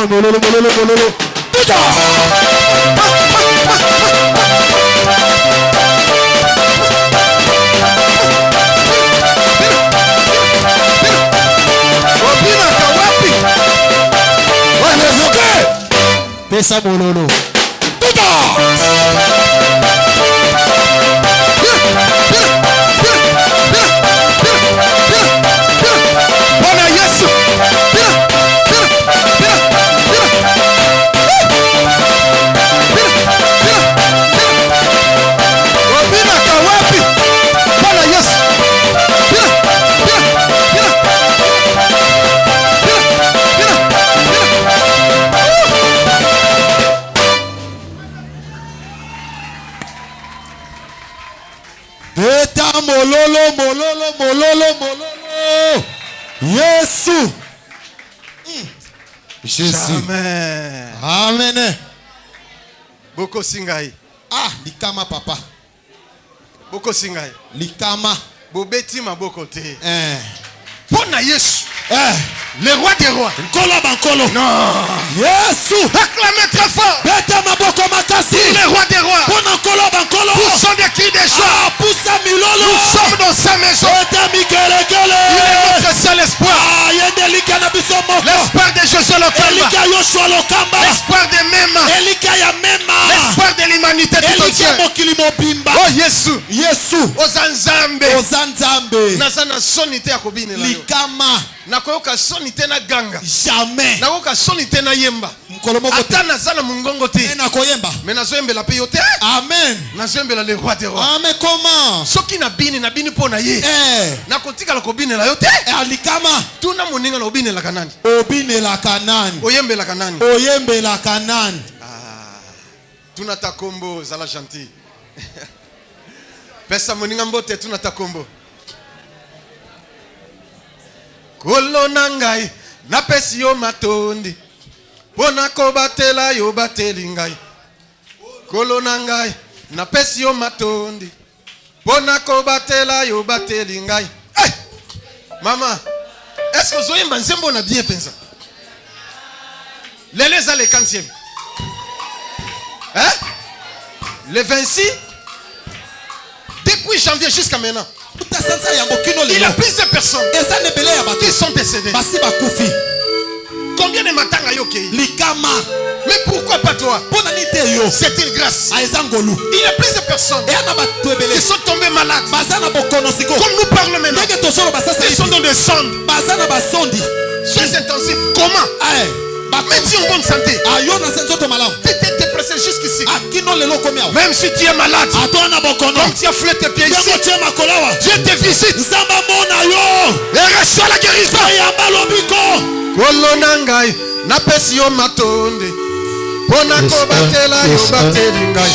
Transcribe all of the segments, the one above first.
Pesa mololo. Tuta. Pesa mololo. Tuta. Bwana Yesu. Obina kawapi? Bwana Yesu. Beta mololo. Yesu. Jésus. Amen. Boko singai. Ah, likama papa. Boko singai. Likama. Bobeti maboko te. Pona Yesu. Le roi des rois. Nkolo bankolo. Non. Yesu. Acclamez très fort. Beta maboko makasi. Le roi des rois. Pona nkolo bankolo. Poussons des cris des joie. Ah, poussa milolo. Nous sommes dans sa maison. Beta mikelekele. Il est notre seul espoir. Ah, yende lika na biso moko. L'espoir de Joshua Lokamba. Elika Yoshua Lokamba. L'espoir de Mema. Elika ya Mema. L'espoir de l'humanité tout entière. Elika mokili mobimba. Oh Yesu. Yesu. Ozanzambe. Ozanzambe. Nazana sonité akobine la yo. Likama. Nakoyoka sonité na ganga. Jamais. Nakoyoka sonité na yemba. Ata nazana mungongo te. Na koyemba. Mais nazoyembela pe yo te. Amen. Nazoyembela le roi des rois. Amen. Comment? Soki na bini pona ye. Nakotika la kobine la yo te. Alikama. Tuna moninga na obine la kanani. Obine la kanani. Oyembe la kanani. Oyembe la kanani. Tuna ta kombo zala gentil. Pesa moninga mbote tuna ta kombo. Kolo nangai na pesi yo matondi. Pona ko batela yo bateli ngai. Kolo nangai na pesi yo matondi. Pona ko batela yo bateli ngai. Hey! Maman, est-ce que vous avez un on a bien pensé? Les a les 40e. Hein? Le 26? Depuis janvier jusqu'à maintenant. Il y a plusieurs personnes qui sont décédées. Combien de matins à yoke? Likama. Mais pourquoi pas toi? C'est une grâce. Il y a plusieurs personnes qui sont tombées malades. Comme nous parlons maintenant. Ils sont dans des sondes. Soins intensifs. Comment? Même si en bonne santé. Tu étais dépressé jusqu'ici. Même si tu es malade. Comme tu as flé tes pieds ici. Dieu te visite. Et reçois la guérison. Kolo nangai na pesi yo matonde. Pona ko batela yo bateli ngai.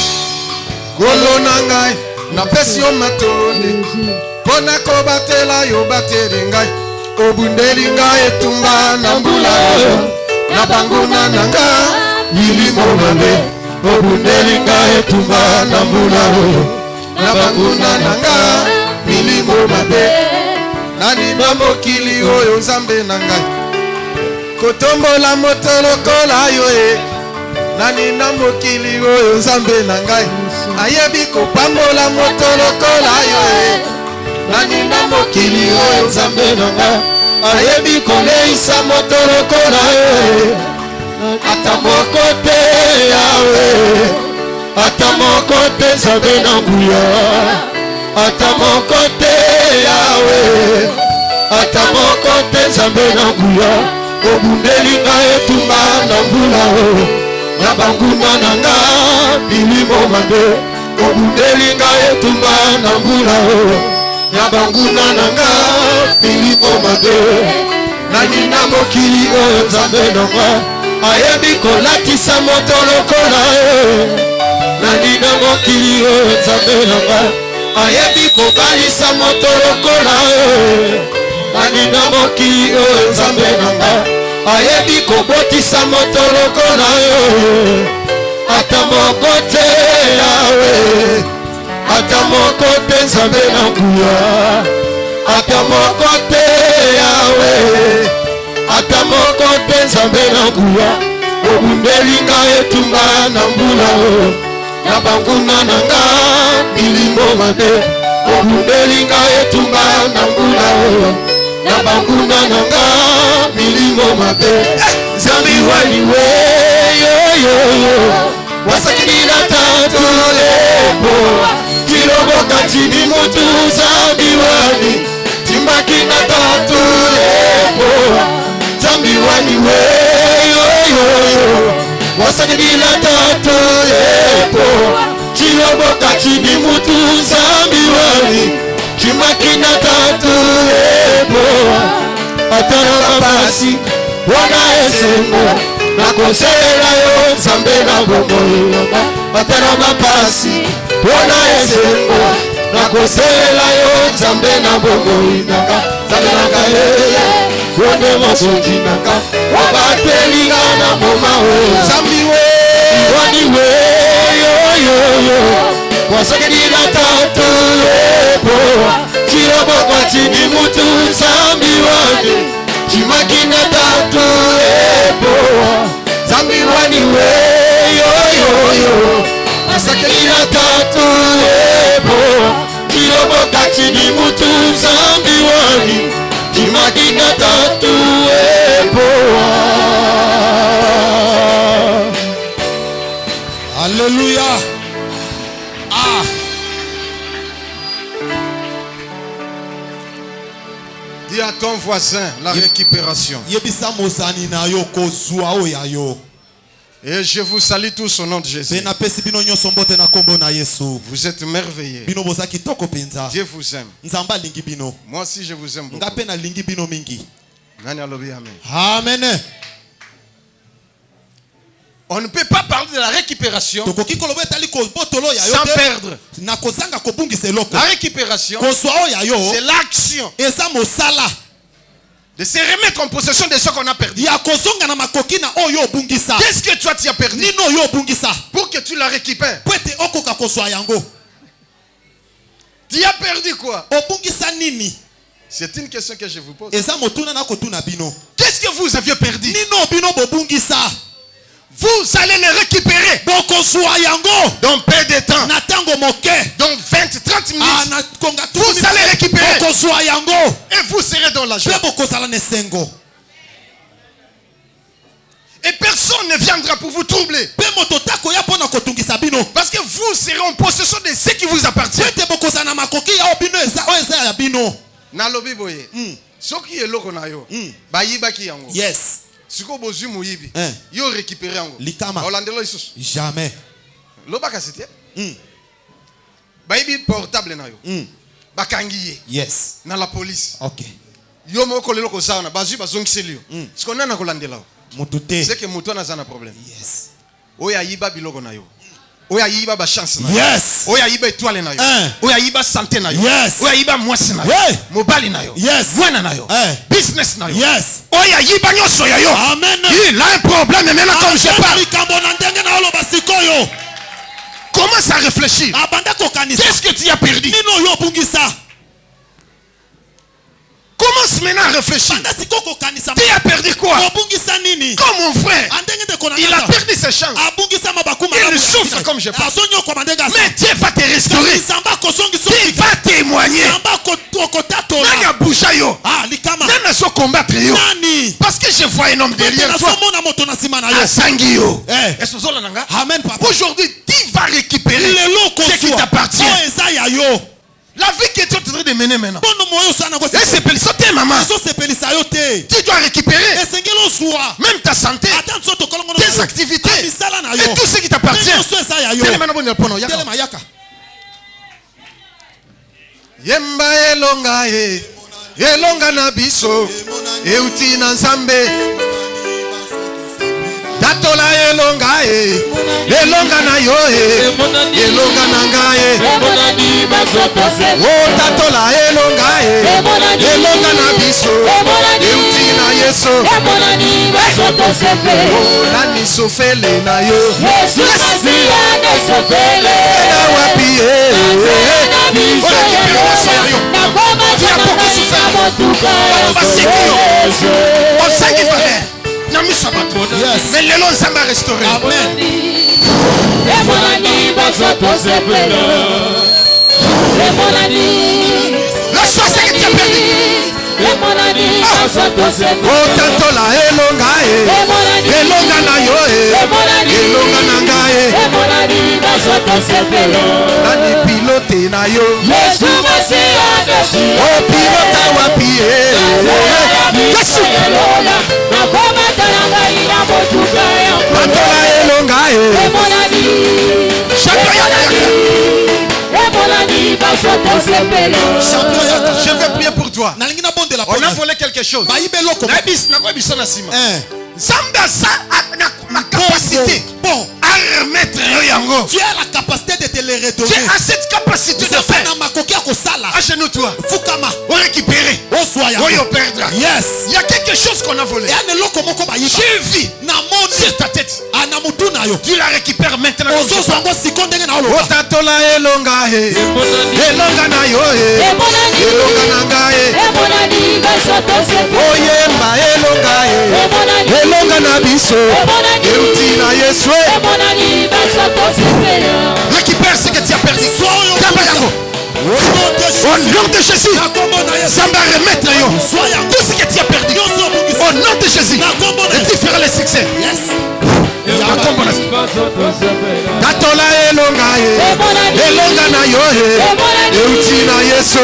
Kolo nangai na pesi yo matonde. Pona ko batela yo bateli ngai. Obundeli ngai etumba na mbula yo. Na banguna nanga milimo mabe. Obundeli ngai etumba na mbula yo. Na banguna nanga milimo mabe. Nani na mokili oyo nzambe na ngai. Kotombola moto lokola yo e. Nani na mokili oyo nzambe na ngai. Ayebi kopambola moto lokola yo e. Nani na mokili oyo nzambe na ngai. Ayebi koleisa moto lokola yo e. Ata moko te yawe. Ata moko te nzambe na nguya. Ata moko te yawe. Ata moko te nzambe na nguya. Obundeli ngai etumba na mbula o. Na banguna nanga bilimo mabe. Obundeli ngai etumba na mbula o. Na banguna nanga bilimo mabe. Nani na mokili o nzambe nanga. Ayebi kolatisa moto lokola o. Nani na mokili o nzambe nanga. Ayebi kobalisa moto lokola o. Nani na mokili o nzambe nanga. Ayebi kobotisa moto lokola yo. Ata moko te yawe. Ata moko te nzambe na nguya. Ata moko te yawe. Ata moko te nzambe na nguya. obundelinga etumba na mbula na banguna nanga milimo mabe obundelinga etumba na mbula na banguna nanga milimo mabe zambi waliwe yo wasakilila tatu lepo kirobo katini mutu zambi wali timbakina tatu lepo zambi waliwe yo wasakilila tatu lepo kirobo katini mutu zambi wali timbakina tatu lepo atana basi wana esengo na kosela yo zambe na bomolo atana mapasi wana esengo na kosela yo zambe na bomolo zambe na kaye wone mosoji naka wabatelinga na moma o zambi we wani we yo wasakedi na tatu lepo kirobo kwa chini mutu zambi wani chimakina tatu lepo zambi wani we yo asakelina tatu lepo kirobo kachini mutu zambi wani chimakina tatu lepo. Alléluia. Ah. Dis à ton voisin la récupération. Et je vous salue tous au nom de Jésus. Vous êtes merveilleux. Dieu vous aime. Moi aussi je vous aime beaucoup. Amen. On ne peut pas parler de la récupération sans perdre. La récupération, c'est l'action de se remettre en possession de ce qu'on a perdu. Qu'est-ce que toi tu as perdu pour que tu la récupères? Tu as perdu quoi? C'est une question que je vous pose. Qu'est-ce que vous aviez perdu? Vous allez les récupérer dans peu de temps, dans 20-30 minutes. Vous allez récupérer et vous serez dans la joie. Et personne ne viendra pour vous troubler, parce que vous serez en possession de ce qui vous appartient. Yes. Si vous avez récupéré, jamais. Portable yes. na la police. Ok. Yo moko lelo ko sana bazu bazongiselio. Siko nana ko landela. Mutute. C'est que muto na zana problème. Yes. Oya yiba biloko na yo. Oya yiba ba chance na yo. Yes. Oya yiba étoile na yo. Oya yiba santé na yo. Yes. Oya yiba mwasi na yo. Mobali na yo. Yes. Mwana na yo. Business na yo. Yes. Oya yiba nyoso ya yo. Amen. Il a un problème maintenant comme je parle. Commence à réfléchir. Qu'est-ce que tu as perdu? Commence maintenant à réfléchir. Tu as perdu quoi? Comme mon frère, il a perdu ses chances. Il souffre comme je parle. Mais Dieu va te restaurer. Dieu va témoigner. Nani boucha yo. Nani so combattre yo. Parce que je vois un homme derrière toi. Asangi yo. Aujourd'hui, tu vas récupérer ce qui t'appartient. La vie que tu es en train de mener maintenant. Et maman. Tu dois récupérer même ta santé, tes activités et tout ce qui t'appartient. Yemba elonga e elonga na biso euti na nzambe tatola elonga e elonga na yo e elonga na nga e o tatola elonga e elonga na biso euti na yeso o nani sofele na yo na wapi e Yes. Mais l'élan ça m'a restauré. Amen. La chose c'est que tu as perdu. Otatola elonga elonga na yo elonga na ngai nani pilote na yo o pilota wapi Yesu Otatola elonga je vais prier pour toi. On a volé quelque chose. Ma capacité à remettre yango. Tu as la capacité de te le Tu redonner. as cette capacité de faire. Agenouille-toi. Fukama. On récupérer. Oh soya. On y perdre. Yes. Il y a quelque chose qu'on a volé. J'ai vu sur ta tête. Tu la récupères maintenant. Otatola elonga elonga na yo elonga na ngai oyemba elonga elonga na biso euti na Yesu. Récupère ce que tu as perdu. Au nom de Jésus, ça va remettre tout ce que tu as perdu. Au nom de Jésus, et tu feras le succès. Yes. Tatola elonga elonga na yo euti na Yesu.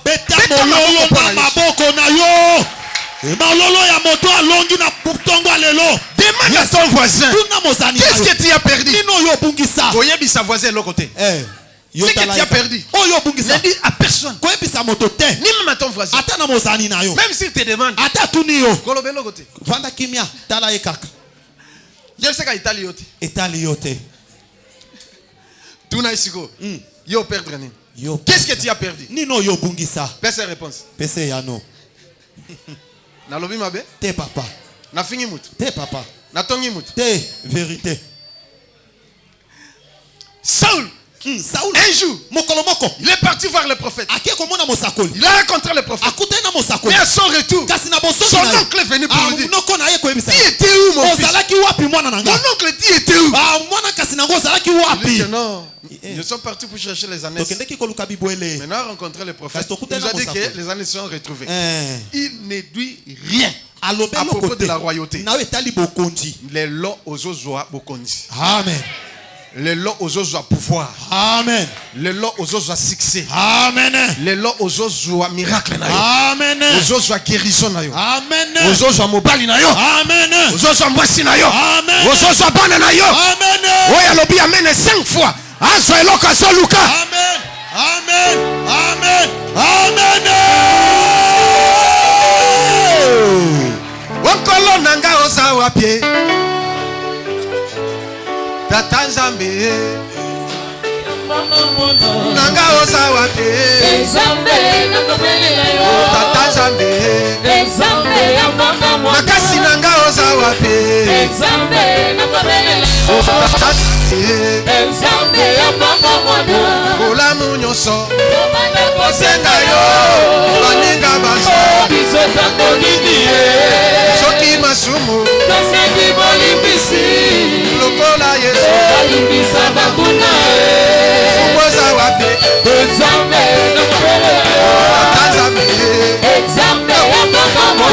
Beta mololo na maboko na yo. Malolo ya moto alongi na putongo lelo. Demande à ton voisin. Qu'est-ce que tu as perdu? Voyez sa voisin de l'autre côté. Ce que tu as perdu. Ne dis à personne. Ni même à ton voisin. Même s'il te demande. Kolobé l'autre côté. Je sais qu'Italie yote. Tuna isiko. Yo perdre ni. Qu'est-ce que tu as perdu? Pese réponse. Na lobi mabe? Te papa. Na fingi mutu. Te papa. Na tongi mutu. Te vérité. Saul. Saul. Un jour. Il est parti voir le prophète. Il a rencontré le prophète. Mais à son retour, son oncle est venu pour lui dire: tu étais où mon fils? Mon oncle dit: était où? Il dit: non. Ils sont partis pour chercher les années. Maintenant, rencontrer le prophète. Il nous a dit que les années sont retrouvées. Il ne dit rien à propos de la royauté. Les lois aux ozoa bokonzi. Amen. Les lois aux ozoa pouvoir. Amen. Les lois aux ozoa succès. Amen. Les lois aux ozoa miracle na yo. Amen. Aux ozoa guérison na yo. Amen. Aux ozoa mobali na yo. Amen. Aux ozoa mwasi na yo. Amen. Aux ozoa bana na yo. Amen. Oya lobi amen 5 fois. Azo eloko azo luka. Amen. Amen. Amen. Amen. Wakolo nanga oza wapie. Tata Nzambe. Nanga oza wapie. Tata Nzambe. Makasi nanga oza wapie. Tata Nzambe. Kola munyoso. Osenga yo. Baninga baso. Soki masumu. Lokola Yesu. Uboza wapi.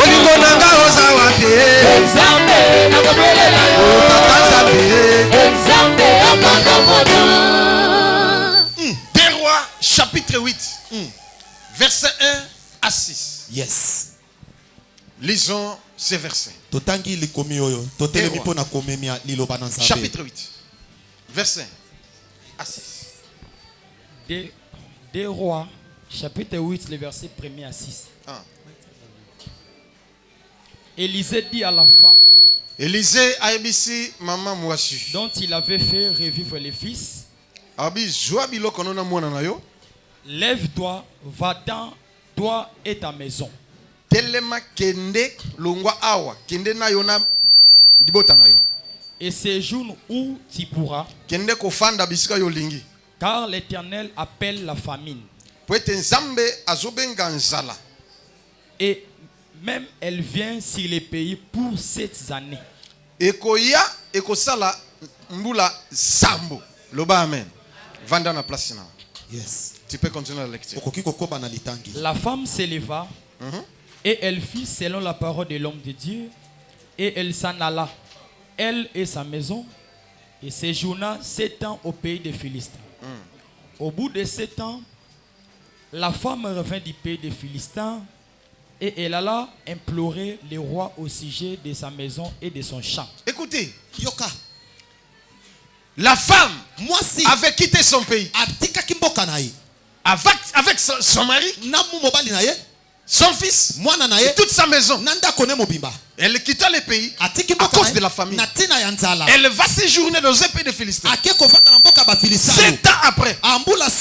Olingo nanga oza wapi. Des Rois chapitre 8 verset 1 à 6. Yes. Lisons ces versets. Chapitre 8 verset 1 à 6. Des Rois chapitre 8 les versets 1er à 6. Élisée dit à la femme Élisée a ici maman Mouassu dont il avait fait revivre les fils. Lève-toi, va-t'en, toi et ta maison. Et séjourne où tu pourras, car l'Éternel appelle la famine. Et Même elle vient sur les pays pour 7 années. Ekoya, ekosala mbula sambo. Loba amen. Vanda na place na. Yes. Tu peux continuer la lecture. La femme s'éleva et elle fit selon la parole de l'homme de Dieu et elle s'en alla, elle et sa maison, et séjourna 7 ans au pays des Philistins. Au bout de 7 ans, la femme revint du pays des Philistins et elle alla implorer le roi au sujet de sa maison et de son champ. Écoutez, Yoka. La femme avait quitté son pays. Avec son mari, son fils, et toute sa maison. Elle quitta le pays à cause de la famille. Elle va séjourner dans un pays de Philistins. 7 ans après,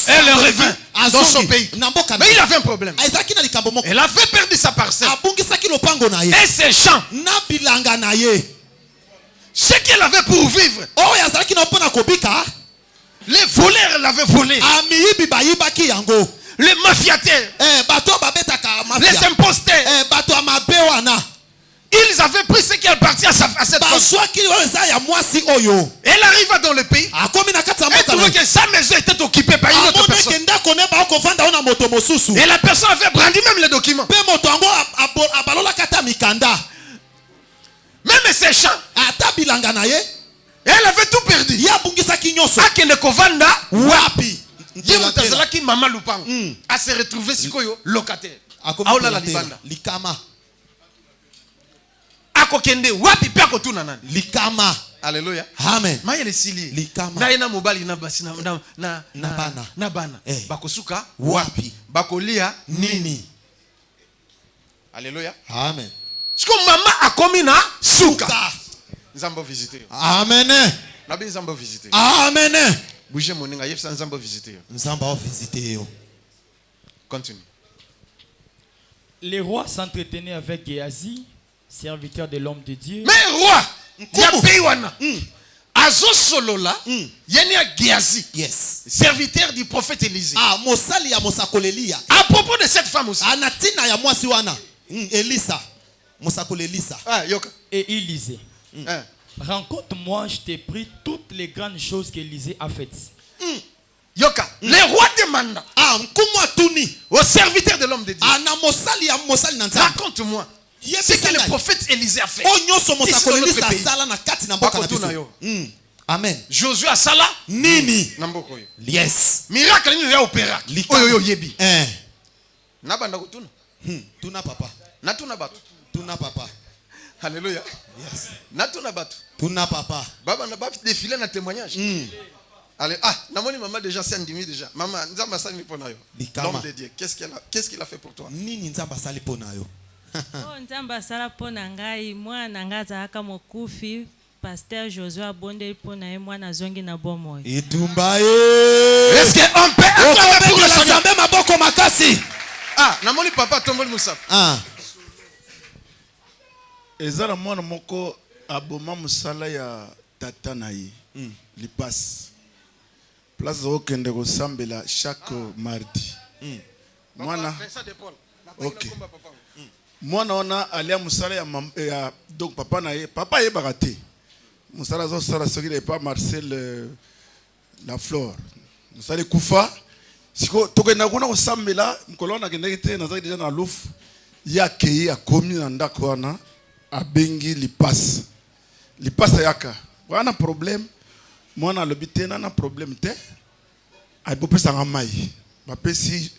elle revint dans son pays. Mais il avait un problème. Elle avait perdu sa parcelle et ses champs. Ce qu'elle avait pour vivre, les voleurs l'avaient volé. Les mafiataires, les imposteurs, ils avaient pris ce qui appartient à cette femme. Elle arriva dans le pays. Elle trouvait que sa maison était occupée par une autre personne. Et la personne avait brandi même les documents. Même ses champs. Elle avait tout perdu. Akende kovanda wapi. Yemutazalaki mama lupango. A se retrouver sikoyo locataire. Aola la libanda. Likama. Akokende wapi pe akotuna nani. Likama. Alléluia. Amen. Maye le sili. Likama. Na ina mobali na basi na bana. Bakosuka wapi. Bakolia nini. Alléluia. Amen. Siko mama akomi na suka. Nzambo visiter. Amen. Nabi nzambo visiter. Amen. Bougez mon ninga, yefsa nzambo visiter. Nzambo visiter. Continue. Les rois s'entretenaient avec Géasi, serviteur de l'homme de Dieu. Mais roi, ya peiwana. Azo solola, yeni ya Géasi. Yes. Serviteur du prophète Élisée. Ah, mosali ya mosakolelia. À propos de cette femme aussi. Anatina ya mwasi wana. Elisa. Mosakole Elisa. Ah, yoka. Et il disait, rencontre-moi, je t'ai pris toutes les grandes choses qu'Élisée a faites. Yoka, les rois demandent au serviteur de l'homme de Dieu. Raconte-moi ce que le prophète Élisée a fait. Amen. Josué a sala nini. Yes. Miracle ni ya opéra. Oyo yebi. Nabanda kutuna. Tuna papa. Natuna batu. Tuna papa. Alléluia. Yes. Natuna batu. Tuna papa. Baba na baba défiler na témoignage. Allez, namoni maman déjà c'est endimi déjà. Maman, nzamba sali pona yo. L'homme de Dieu, qu'est-ce qu'il a fait pour toi? Nini nzamba sali pona yo. Oh nzamba sala pona ngai mwana ngaza aka mokufi pasteur Josué abonde pona ye mwana zongi na bomo. Itumba est-ce que on peut acclamer pour le Seigneur maboko makasi? Ah, namoni papa tomboli musap. Ah. Ezala mwana moko aboma musala ya tata na ye. Lipas. Place okende kosambela chaque mardi. Mwana. OK. Mwana ona alia musala ya donc papa na ye. Papa ye baraté. Musala zo sala soki de pas Marcel la flore. Musala kufa. Siko tokenda kuna kosambela mkolona kende te nazaki déjà na louf. Ya kei akomi na ndako wana abengi lipas. Lipas yaka. Wana problème. Mwana lobite na problème te. Ay bo pesa ngamai. Ba pesi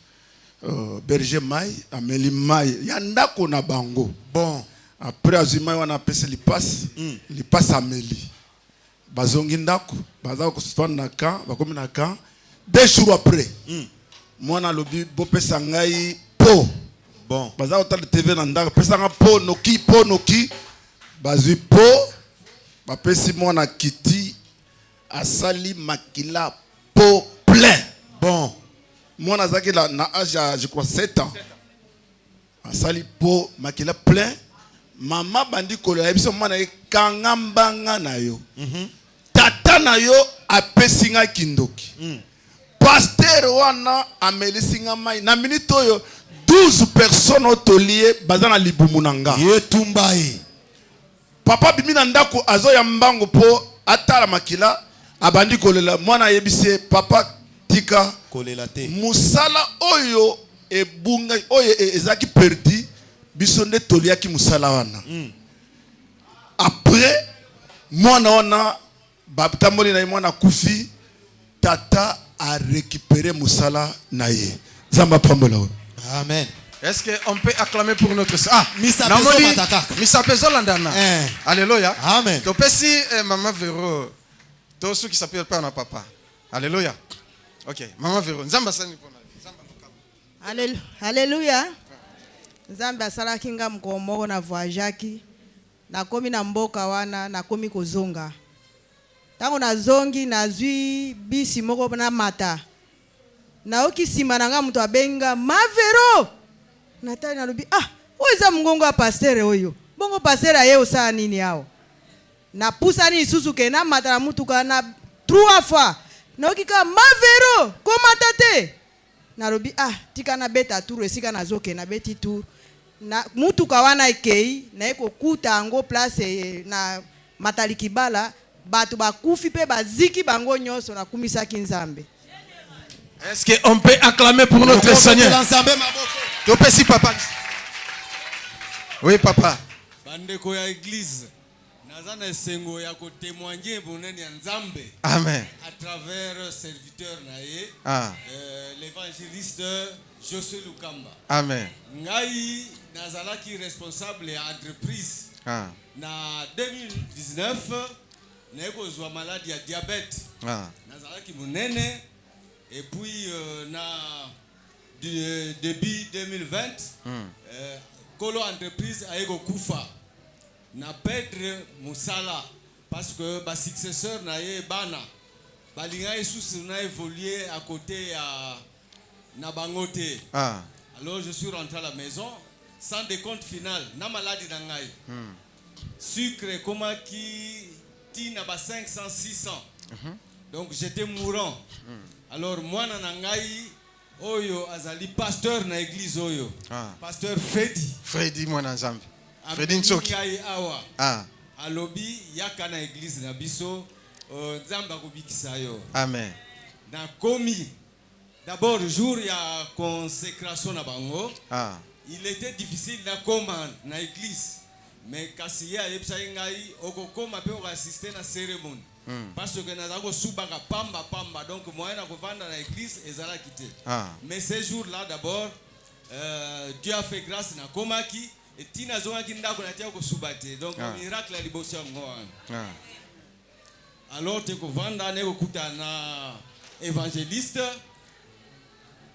berger mai, ameli mai. Ya ndako na bango. Bon. Après azima wana pesa lipas, lipas ameli. Bazongi ndako, baza ko stand na camp, bakomi na camp. 2 jours après. Mwana lobi bo pesa ngai po. Bon. Baza ko tala TV na ndako, pesa nga po noki. Bazui po. Ba pesi mwana kiti asali makila po plein. Bon. Mwana zaki la na âge je crois 7 ans. Asali po makila plein. Mama bandi kolo ya biso mwana e kangambanga na yo. Tata na yo apesinga kindoki. Pasteur wana amelisinga mai na minute oyo 12 personnes otolié bazana libumunanga. Yetumbaye. Papa bimina ndako azo ya mbango po atala makila abandi kolela mwana yebise papa tika Kolela te. musala oyo ebunga oyo ezaki perdi bisonde toliaki musala wana. Après mwana wana babtamoli na mwana kufi tata a récupéré musala na ye. Zamba pambola. Amen. Est-ce qu'on peut acclamer pour notre sœur? Ah, Misa Namoni, Pezo Mataka. Misa Pezo Landana. Alléluia. Amen. Donc, si Maman Véro, tous ceux qui s'appellent pas papa. Alléluia. Ok, Maman Véro. Nzamba sani pona. Alléluia. Nzamba sala kinga mkomoko na voyajaki. Nakomi na mboka wana, nakomi kozonga. Tango nazongi nazwi bisi moko na mata. Naoki sima nanga mtu abenga Mavero. Natali nalubi oza mungongo wa pasteur oyo. Bongo pasteur aye osala nini yao. Na pusa ni isusu ke na mata na mutuka na 3 fois. Naoki ka Mavero komata te. Nalubi tika na beta tour esika nazoke na beti tour. Na mutuka wana ekei na eko kuta ango place na matali kibala batu bakufi pe baziki bango nyoso na kumisaki Nzambe. Est-ce qu'on peut acclamer pour notre Seigneur? Tu peux si papa. Oui papa. Bandeko ya église. Nazana esengo ya ko témoigner bonene ya Nzambe. Amen. À travers serviteur naye. L'évangéliste Josué Lukamba. Amen. Ngai nazalaki responsable ya entreprise. Na 2019 naeko zwa maladie ya diabète. Nazalaki munene. Et puis, début 2020, Kolo Entreprise a eu Koufa. Na perdre Moussala. Parce que ma successeur n'a eu Bana. Balinga et sous n'a évolué à côté à Nabangote. Alors je suis rentré à la maison. Sans décompte final. Na maladie d'Angaï. Sucre, comment qui tient à 500, 600. Donc j'étais mourant. Alors moi nanangai oyo azali pasteur na église oyo. Pasteur Freddy moi na Nzambe. Freddy Nsoki. Awa. Alobi yaka na église na biso Nzamba kobikisa yo. Amen. Na komi d'abord jour ya consécration na bango. Il était difficile na koma na église. Mais kasi ya yebisa ngai okokoma pe assister na cérémonie. Parce que nous avons soubaka pamba donc moi na vendre dans l'église et zala quitté. Mais ces jours-là d'abord Dieu a fait grâce na komaki et tina zonga kinda ko natia ko subate donc miracle ali bosi ngo. Alors te ko vendre na ko kuta na évangéliste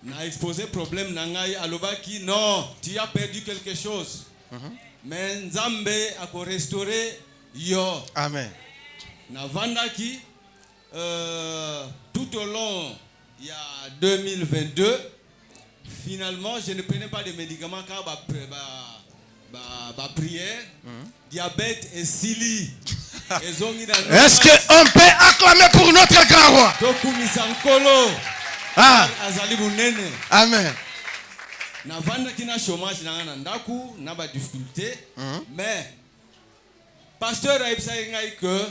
na exposé problème na ngai alobaki non tu as perdu quelque chose. Mais Nzambe a ko restaurer yo. Amen. Na vandaki tout au long il y a 2022 finalement je ne prenais pas de médicaments car prière diabète et sili. Est-ce qu'on peut acclamer pour notre grand roi? Amen. Na vandaki na chômage na ndaku na ba difficulté mais pasteur a dit que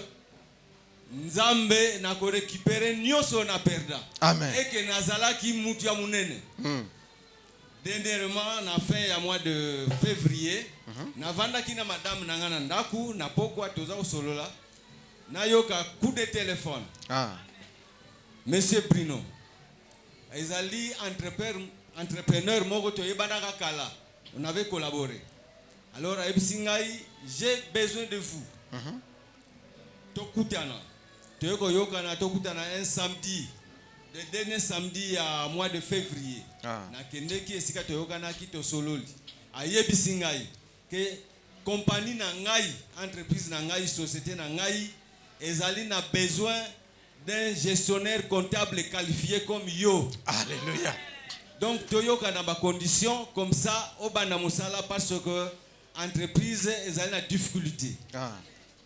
Nzambe na ko récupérer nyoso na perda. Amen. Et que nazalaki mutu ya munene. Dernièrement na fin ya mois de février, na vandaki na madame nangana ndaku na pokwa toza osolola. Na yoka coup de téléphone. Monsieur Bruno. Ezali entrepreneur moko to yebana kala. On avait collaboré. Alors Ebsingai, j'ai besoin de vous. Tokutana. Toyoko yokana tokutana un samedi. Le dernier samedi à mois de février. Na kendeki esika toyokana ki to sololi. Ayebisingai que compagnie na ngai, entreprise na ngai, société na ngai, ezali na besoin d'un gestionnaire comptable qualifié comme yo. Alléluia. Donc toyoka na ba condition comme ça obana musala parce que entreprise ezali na difficulté.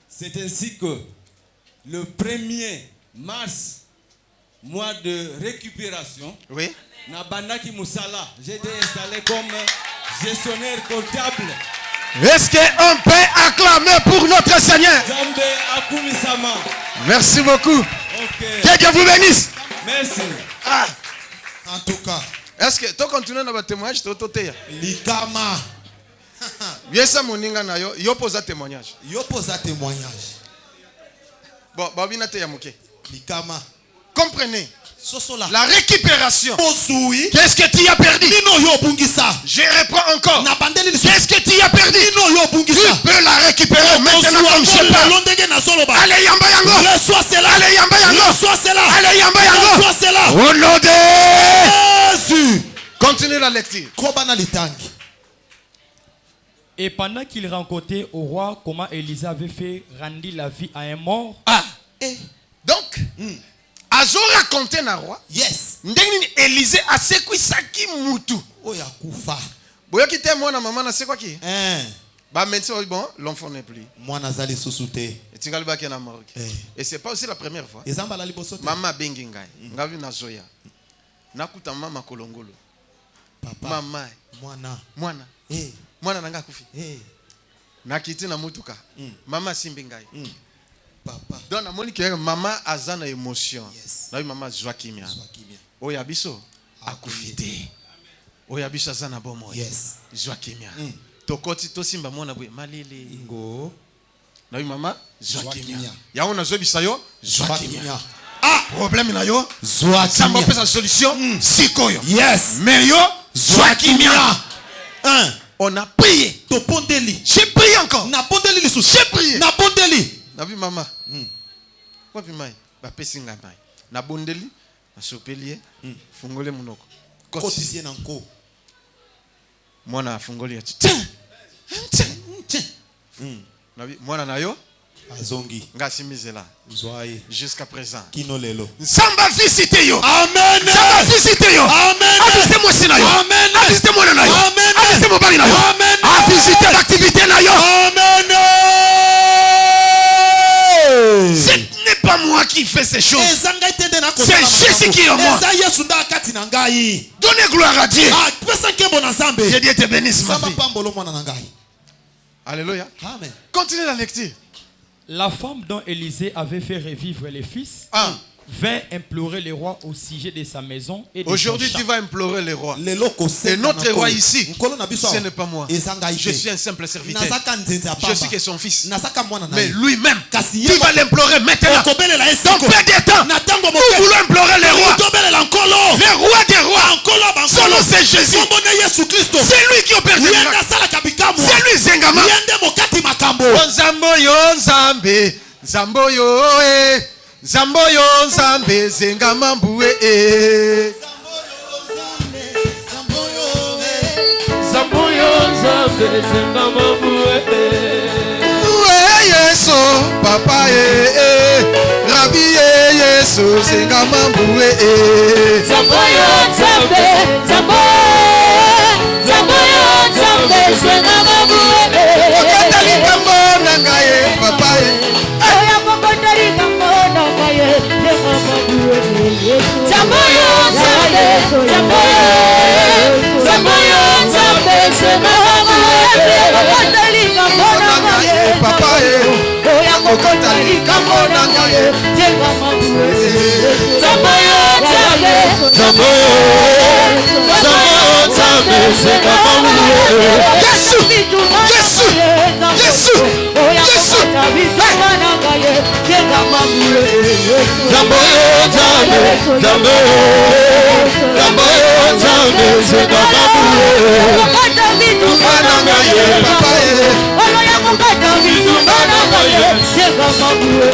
C'est ainsi que le 1er mars mois de récupération. Oui. Na bandaki musala, j'ai été installé comme gestionnaire comptable. Est-ce qu'on peut acclamer pour notre Seigneur? Zambe akumisama. Merci beaucoup. Okay. Que Dieu vous bénisse. Merci. Ah. En tout cas, est-ce que tu continues dans votre témoignage? Likama. Bien ça, mon inga na yo, yo pose un témoignage. Yo pose un témoignage. Bon, babina te yamuke. Likama. Comprenez. Sosola. La récupération. Qu'est-ce que tu as perdu? Je reprends encore. Qu'est-ce que tu as perdu? Tu peux la récupérer maintenant comme je parle. Allez, yamba yango. Reçois cela. Allez, yamba yango. Reçois cela. Allez, yamba yango. Reçois cela. Au nom de Jésus. Continue la lecture. Et pendant qu'il rencontrait au roi comment Élisée avait fait rendre la vie à un mort. Ah. Donc, Azo raconté na roi. Yes. Ndeni Élisée a sekwi saki mutu. Oya kufa. Boyo kite mwana maman na sekwa ki? Bah maintenant bon, l'enfant n'est plus. Moi nazali susute. Et tingali ba na morgue. Et c'est pas aussi la première fois. Ezamba la libosote. Mama bengi ngai. Ngavi na zoya. Nakuta mama kolongolo. Papa. Mama. Mwana. Mwana nanga kufi. Nakiti na mutuka. Mama simbi ngai. Papa. Donc na moni ke mama azana émotion. Na mama zwa kimia. Oya biso akufite. Oya biso azana bomo. Yes. Zwa kimia. Tokoti to simba mona bwe malele. Ngo. Na mama zwa kimia. Ya ona zo bisayo zwa kimia. Ah, problème na yo zwa kimia. Samba pesa solution sikoyo. Yes. Mais yo zwa kimia. On a prié. To pondeli. J'ai prié encore. Na pondeli les sous. J'ai prié. Na pondeli. Na bi mama. Wapi mai? Ba pesi nga mai. Na bondeli, na sopeli fungole munoko. Kotisie na nko. Mwana fungole ya. Na bi mwana na yo azongi. Ngasi mizela. Zwaye. Jusqu'à présent. Kino lelo. Samba visite yo. Amen. Samba visite yo. Amen. Assistez moi sina yo. Amen. Assistez moi na yo. Amen. Assistez moi bali na yo. Amen. Assistez l'activité na yo. Amen. Ce n'est pas moi qui fais ces choses. C'est Jésus qui est en moi. Donnez gloire à Dieu. Que Dieu te bénisse, ma fille. Alléluia. Amen. Continuez la lecture. La femme dont Élisée avait fait revivre les fils vint implorer le roi au sujet de sa maison et de aujourd'hui son tu vas implorer le roi. Et notre roi ici, ce n'est pas moi. Je suis un simple serviteur. Je suis que son fils. Mais lui-même, tu vas l'implorer maintenant. Dans peu de temps, nous voulons implorer le roi. Le roi des rois. Son nom c'est Jésus. C'est lui qui opère des miracles. C'est lui Zengama. Zamboyo Zambe. Zamboyo Zamboyo Zambe Zengama Mbue. Zamboyo Zambe Zengama Mbue. Yeso papa Rabbi Yeso Zengama Mbue. Zamboyo Zambe Zamboyo Zambe Zengama Mbue. Okatali kambo nangaye papa Oya kokotali kambo nangaye Zengama Mbue. Zamboyo Zambe Zamboyo Zambe Zengama Mbue. Kokotali kambo nangaye papa Oya kokotali kambo nangaye Zengama Mbue. Zamboyo Zambe Zengama Mbue. Yesu Yesu Yesu Oya kokotali kambo nangaye Zengama Mbue. Zamboyo Zambe Zengama Mbue. Kokotali kambo nangaye papa Oya kokotali kambo nangaye Zengama Mbue.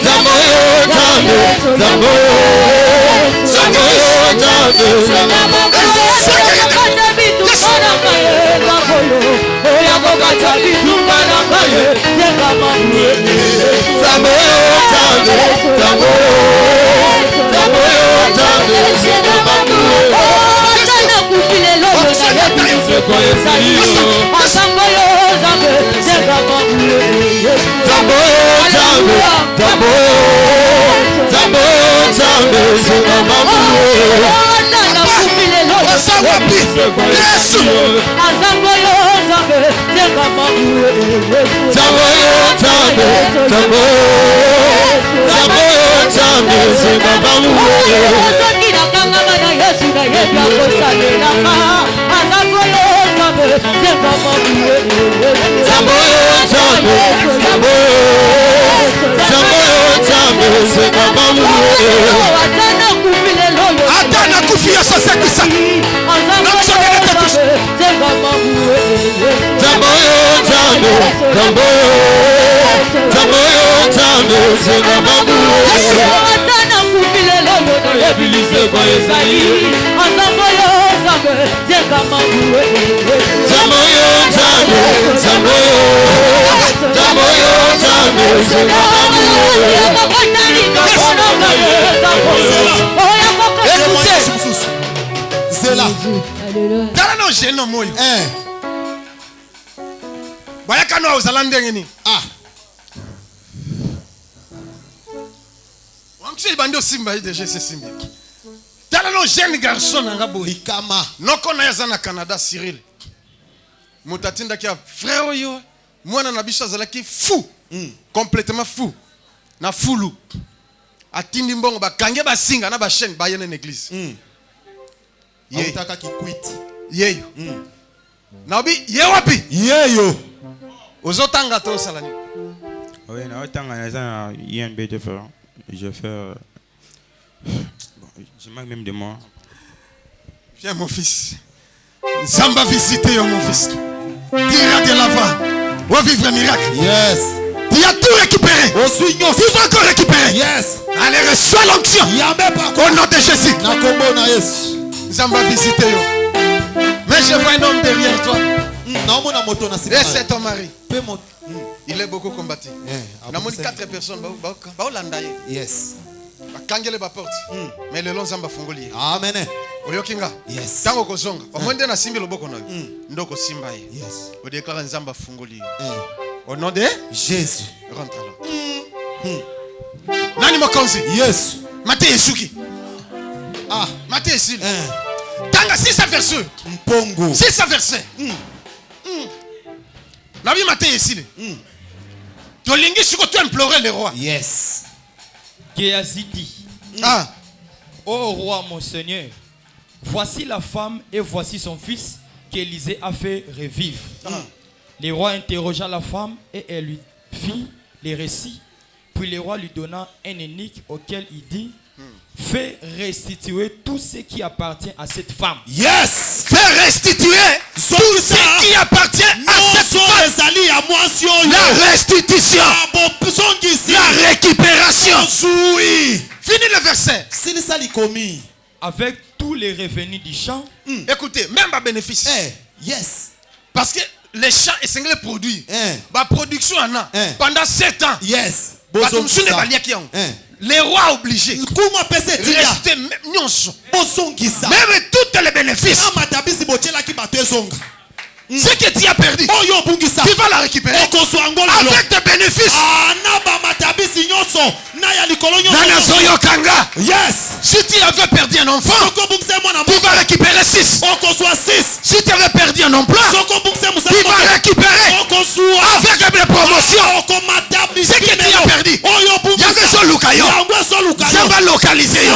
Zamboyo Zambe Zengama Mbue. Oya kokotali kambo nangaye Zengama Mbue. Zamboyo Zambe Zengama Mbue. Tana kufile loyo na yetu Zamboyo Zambe Zengama Mbue. Zamboyo Zambe Nzambe zenga mabuwe Atana kufile loyo Azawapi Yesu Azambo yo Nzambe zenga mabuwe Nzambe yo Nzambe Nzambe yo Nzambe zenga mabuwe Soki na kanga mana Yesu na yebi akosalela Azambo yo Nzambe zenga mabuwe Nzambe yo Nzambe Nzambe yo Nzambe zenga mabuwe Atana kufile loyo Atana kufia sasa kisa zenga mabuwe Nzambe yo Nzambe Nzambe yo Nzambe zenga mabuwe Atana kufile loyo Ebilise kwa Esaïe Azambo yo Nzambe zenga mabuwe Nzambe yo Nzambe Nzambe yo Nzambe zenga mabuwe Zela. Tala no gêne moyo. Bayaka no ozala ndenge ni. Ah. Wamsi bando simba déjà c'est simba. Tala no jeune garçon nanga boy. Ikama. Noko na yaza na Canada Cyril. Mutatinda kia frère yo. Mwana na biso azalaki fou. Complètement fou. Na fulu. Atindi mbongo bakange basinga na ba chaîne ba yene église. Autaka kikwiti. Yeyo. Naobi ye wapi? Yeyo. Ozotanga to salani. Oui, na na INB de faire. Je fais bon, je manque même de moi. Viens mon fils. Zamba visiter mon fils. Tira de l'avant. On va vivre un miracle. Yes. Tu as tout récupéré. On suit Tu vas encore récupérer. Yes. Allez, reçois l'onction. Au nom de Jésus. Na kombo na Yesu. Zamba visiter yo. Mais je vois un homme derrière toi. Naomona moto na Et sima. c'est ton mari. Pe moto. Il est beaucoup combattu. On a 4 personnes. Yes. Bakangele ba porte. Mais le long zamba fungoli. Amen. Oyokinga. Yes. Tango kozonga. Omwende na simbi loboko na yo. Ndoko simba ye. Yes. O déclare nzamba fungoli. Au nom de Jésus. rentre là. Nani mokonzi? Yes. Mate Yesuki. Ah. Mate Yesil. Tanga 6 verset. Mpongo. 6 verset. Nabi Mate Yesil. Tolingi suko tu implorer le roi. Yes. Géasi dit, Ah. ô roi mon Seigneur, voici la femme et voici son fils qu'Élisée a fait revivre. Le roi interrogea la femme et elle lui fit les récits. Puis le roi lui donna un énigme auquel il dit, fais restituer tout ce qui appartient à cette femme. Yes. Fais restituer tout ce qui appartient à cette femme. La restitution. La récupération. Fini le verset. Avec tous les revenus du champ. Écoutez, même pas bénéfice. Yes. Parce que les champs et c'est les produits. La production en a. Pendant 7 ans. Yes. Les rois obligés. Rester même tous les bénéfices. Ce que tu as perdu, tu vas la récupérer avec tes bénéfices. Yes. Si tu avais perdu un enfant, tu vas récupérer 6. Si tu avais perdu un emploi, tu vas récupérer avec des promotions. Ce que tu as perdu, il y a des gens ça va localiser.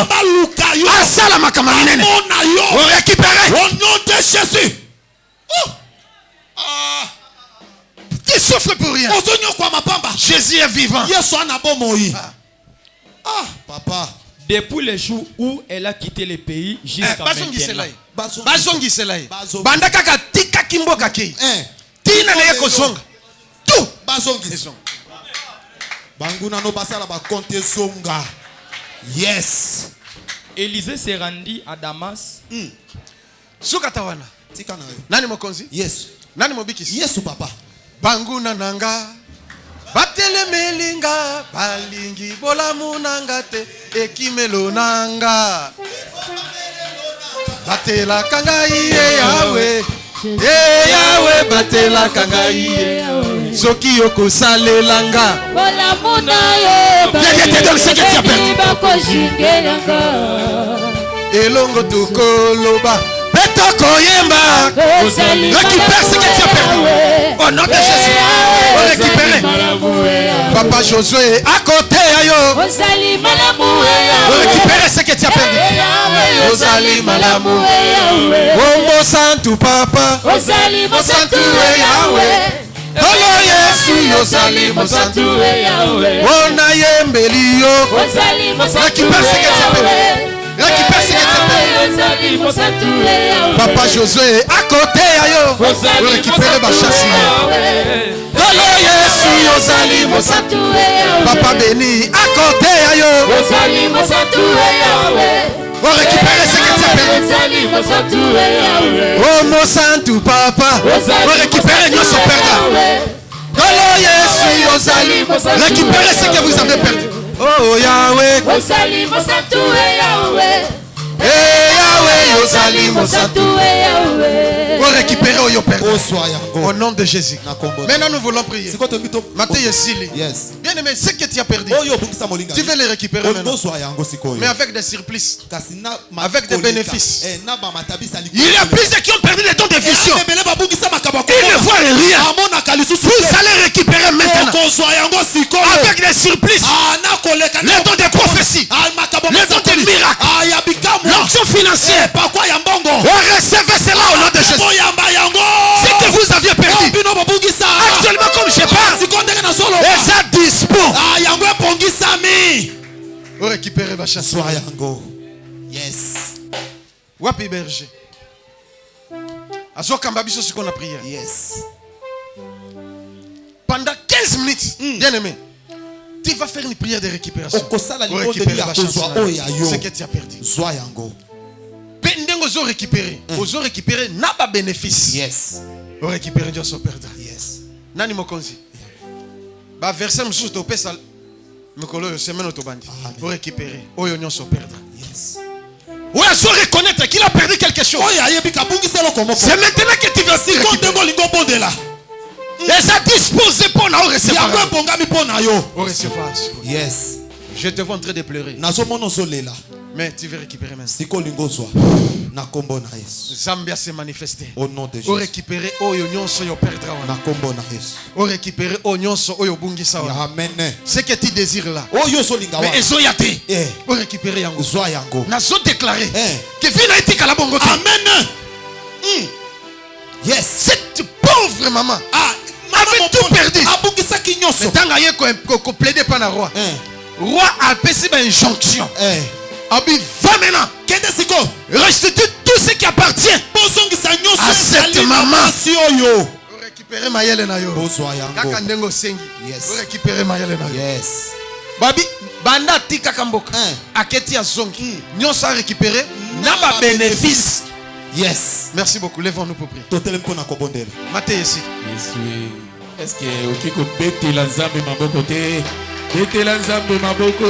On récupérer. Au nom de Jésus. Tu souffres pour rien. Jésus est vivant. Ah, papa. Depuis le jour où elle a quitté le pays jusqu'à maintenant. Banda kaka tika kimboka ki. Tina na yeko zonga. Tout. Banguna no basala ba compte zonga. Yes. Élisée s'est rendu à Damas. Sukatawana. Tika na yo. Nani mokonzi? Yes. Nani mobikisi? Yes papa. Banguna nanga. Batele melinga. Balingi bolamu nanga te. Ekimelo nanga. Batela kanga iye yawe. Yahweh batela kanga iye. Soki yoko sale langa. Bolamu na yo. Viens te donner ce que tu as perdu. Bakoshingelanga. Elongo tukoloba. Betoko yemba. Récupère ce que tu as perdu. Au nom de Jésus. On récupère. Papa Josué à côté ayo. On récupère ce que tu as perdu. Osali malamu. Ombo santu papa. Osali mosantu Yahweh. Olo Yesu osali mosantu Yahweh. Ona yembeli yo. Récupère ce que tu as perdu. Récupère ce que tu as perdu. Papa Josué à côté ayo. On récupère ma chasse. Olo Yesu osali mosantu Yahweh. Papa béni à côté ayo. Osali mosantu Yahweh. On récupère ce que tu as perdu. Oh mon santu papa. On récupère nos perdants. Olo Yesu osali. Récupérez ce que vous avez perdu. Oh Yahweh. Osali mosantu Yahweh. Yahweh osali mosantu Yahweh. On récupère au perdu. Au nom de Jésus. Maintenant nous voulons prier. Matthieu Yesili. Yes. Bien aimé, ce que tu as perdu, tu veux les récupérer maintenant. Mais avec des surplus, avec des bénéfices. Il y a plusieurs qui ont perdu les dons de vision. Ils ne voient rien. Vous allez récupérer maintenant. Avec des surplus, les dons de prophétie, les dons de miracles, l'onction financière. Recevez cela au nom de Jésus. Ce que vous aviez perdu, actuellement comme je parle, et ça dispose. Vous récupérez ma chasse. Yes. Wapi berger. Azokambabiso ce qu'on a prié. Yes. Pendant 15 minutes, bien aimé, tu vas faire une prière de récupération. Pour récupérer la chasse. Ce que tu as perdu. Pendant que vous récupérez, vous récupérez n'a pas bénéfice. Yes. Vous récupérez Dieu son perdant. Yes. Nani mokonzi. Ba verset msusu to pesa mekolo semaine otobandi. Vous récupérez oyo nyonso perdre. Yes. Ou à se reconnaître qu'il a perdu quelque chose. C'est maintenant que tu vas s'y récupérer. Et ça dispose pour nous recevoir. Yes. Je te vois en train de pleurer. Mais tu veux récupérer maintenant. Zambia s'est manifesté. Au nom de Jésus. Au récupérer oyo nyonso yo perdra. Au récupérer oyo nyonso oyo bungisa. Amen. Ce que tu désires là. Mais ezo yate. Au récupérer yango. Na so déclarer que vina itika la bongo. Amen. Yes. Cette pauvre maman avait tout perdu. Mais tant aye ko plaider pas na roi. Roi a passé une injonction. Abi va maintenant. Restitue tout ce qui appartient à cette maman. Vous récupérez ma yele na yo. Kaka ndengo sengi. Vous récupérez ma yele na yo. Yes. Babi banda tika kamboka. Aketi ya zongi. Nyonso a récupéré na ba bénéfice. Yes. Merci beaucoup. Lèvons-nous pour prier. Matthieu ici. Est-ce que okiko bete la nzambe maboko te? Bete la nzambe maboko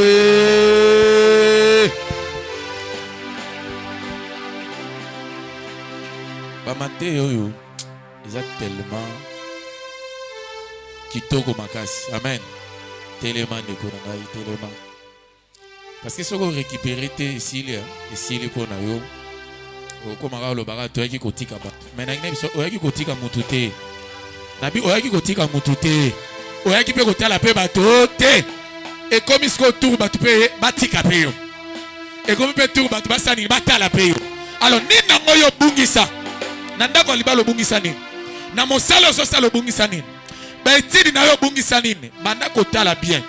Bamate oyo eza tellement kitoko makasi. Amen. Tellement de konangai tellement. Parce que ce qu'on récupère ici pour nayo. Okomaka lo baka to yaki kotika ba. Mais na ngine biso oyaki kotika mutu te. Nabi oyaki kotika mutu te. Oyaki pe kotala pe bato te. Et comme il se retourne bato pe batika pe yo. Et comme pe tour bato basani batala pe yo. Alors ni nango yo bungisa. Nanda ko libalo bungisa nini. Na mosalo so salo bungisa nini. Ba etidi na yo bungisa nini. Banda ko tala bien.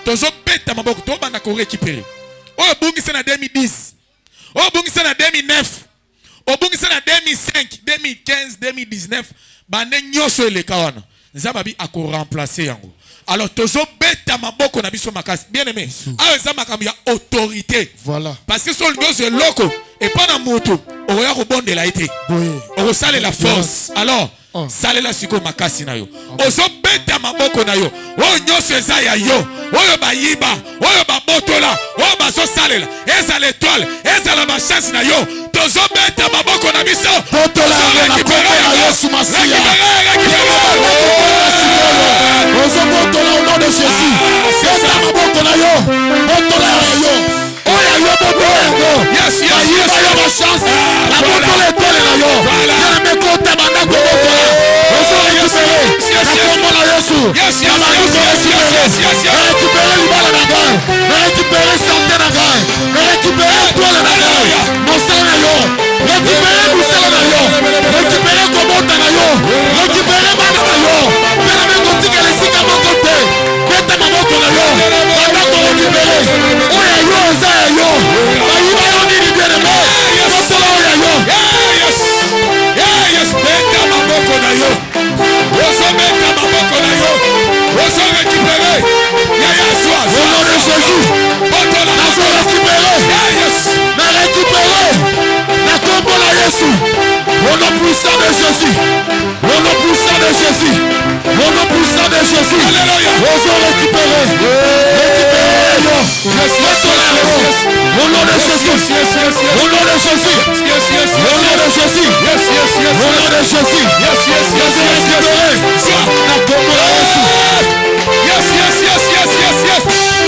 Tozo beta maboko to banda ko récupérer. Oyo bungisa na 2010. Oyo bungisa na 2009. Oyo bungisa na 2005, 2015, 2019. Bande nyoso eleka wana. Nzababi ako remplacer yango. Alors tozo beta maboko na biso makasi. Bien aimé. Ayo za makambo ya autorité. Voilà. Parce que son ngozo loko et pas na moto. Oya ko bondela ite. Oya sale la force. Alors sale la siko makasi na yo. Ozo beta maboko na yo. Oyo nyoso eza ya yo. Oyo bayiba, oyo babotola, oyo baso sale la. Eza l'étoile, eza la chance na yo. tozobeta maboko na biso botola yango na kombo na Yesu Masiya ozobotola au nom de Jésus beta maboko na yo botola yo oya yo botola yango ayiba yo bachance na botola etole na yo yana mekota bandako botola ozorécupéré na kombo na Yesu na baluko récupéré na récupéré libala na ngai na récupéré santé na ngai na récupéré etole na ngai mosala na yo récupéré mosala na yo récupéré kobota na yo récupéré bana na yo pena mekotikela esika moko te beta maboko na yo bandako récupéré oya yo eza ya yo bayiba yo nini bien-aimé botola oya yo beta maboko na yo ozobeta maboko na yo ozorécupéré yaya zwa au nom de Jésus botola nazo récupéré na récupéré na kombo na Yesu au nom puissant de Jésus au nom puissant de Jésus au nom puissant de Jésus ozo récupéré yo botola yango au nom de Jésus au nom de Jésus au nom de Jésus au nom de Jésus ozo récupéré na kombo na Yesu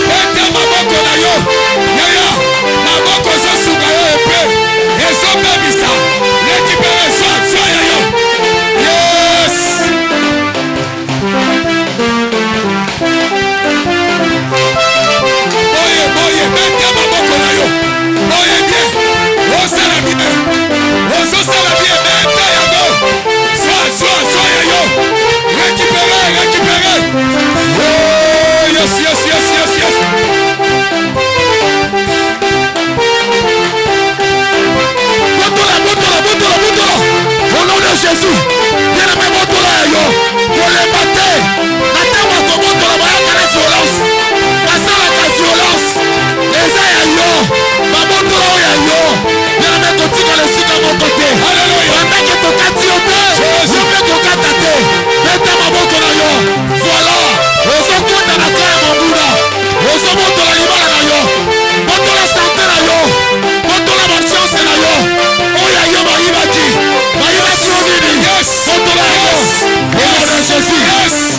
beta maboko na yo yaya maboko ezosunga yo epe ezobebisa récupéré zwa ya yo yes boye beta maboko na yo boye bien osala bien ozosala bien beta yango zwa ya yo récupéré oh yes botola au nom de Jésus bien-aimé botola yo kolemba te na ntango akobotola bayaka na violence basalaka violence eza ya yo babotola oyo ya yo bien-aimé kotikala esika moko te bandeke tokati yo te yo mpe kokata te beta maboko na yo voila ozokota na kaya mobuna ozobotola libala na yo botola sante na yo botola bachance na yo oya yo bayibaki yo nini botola yango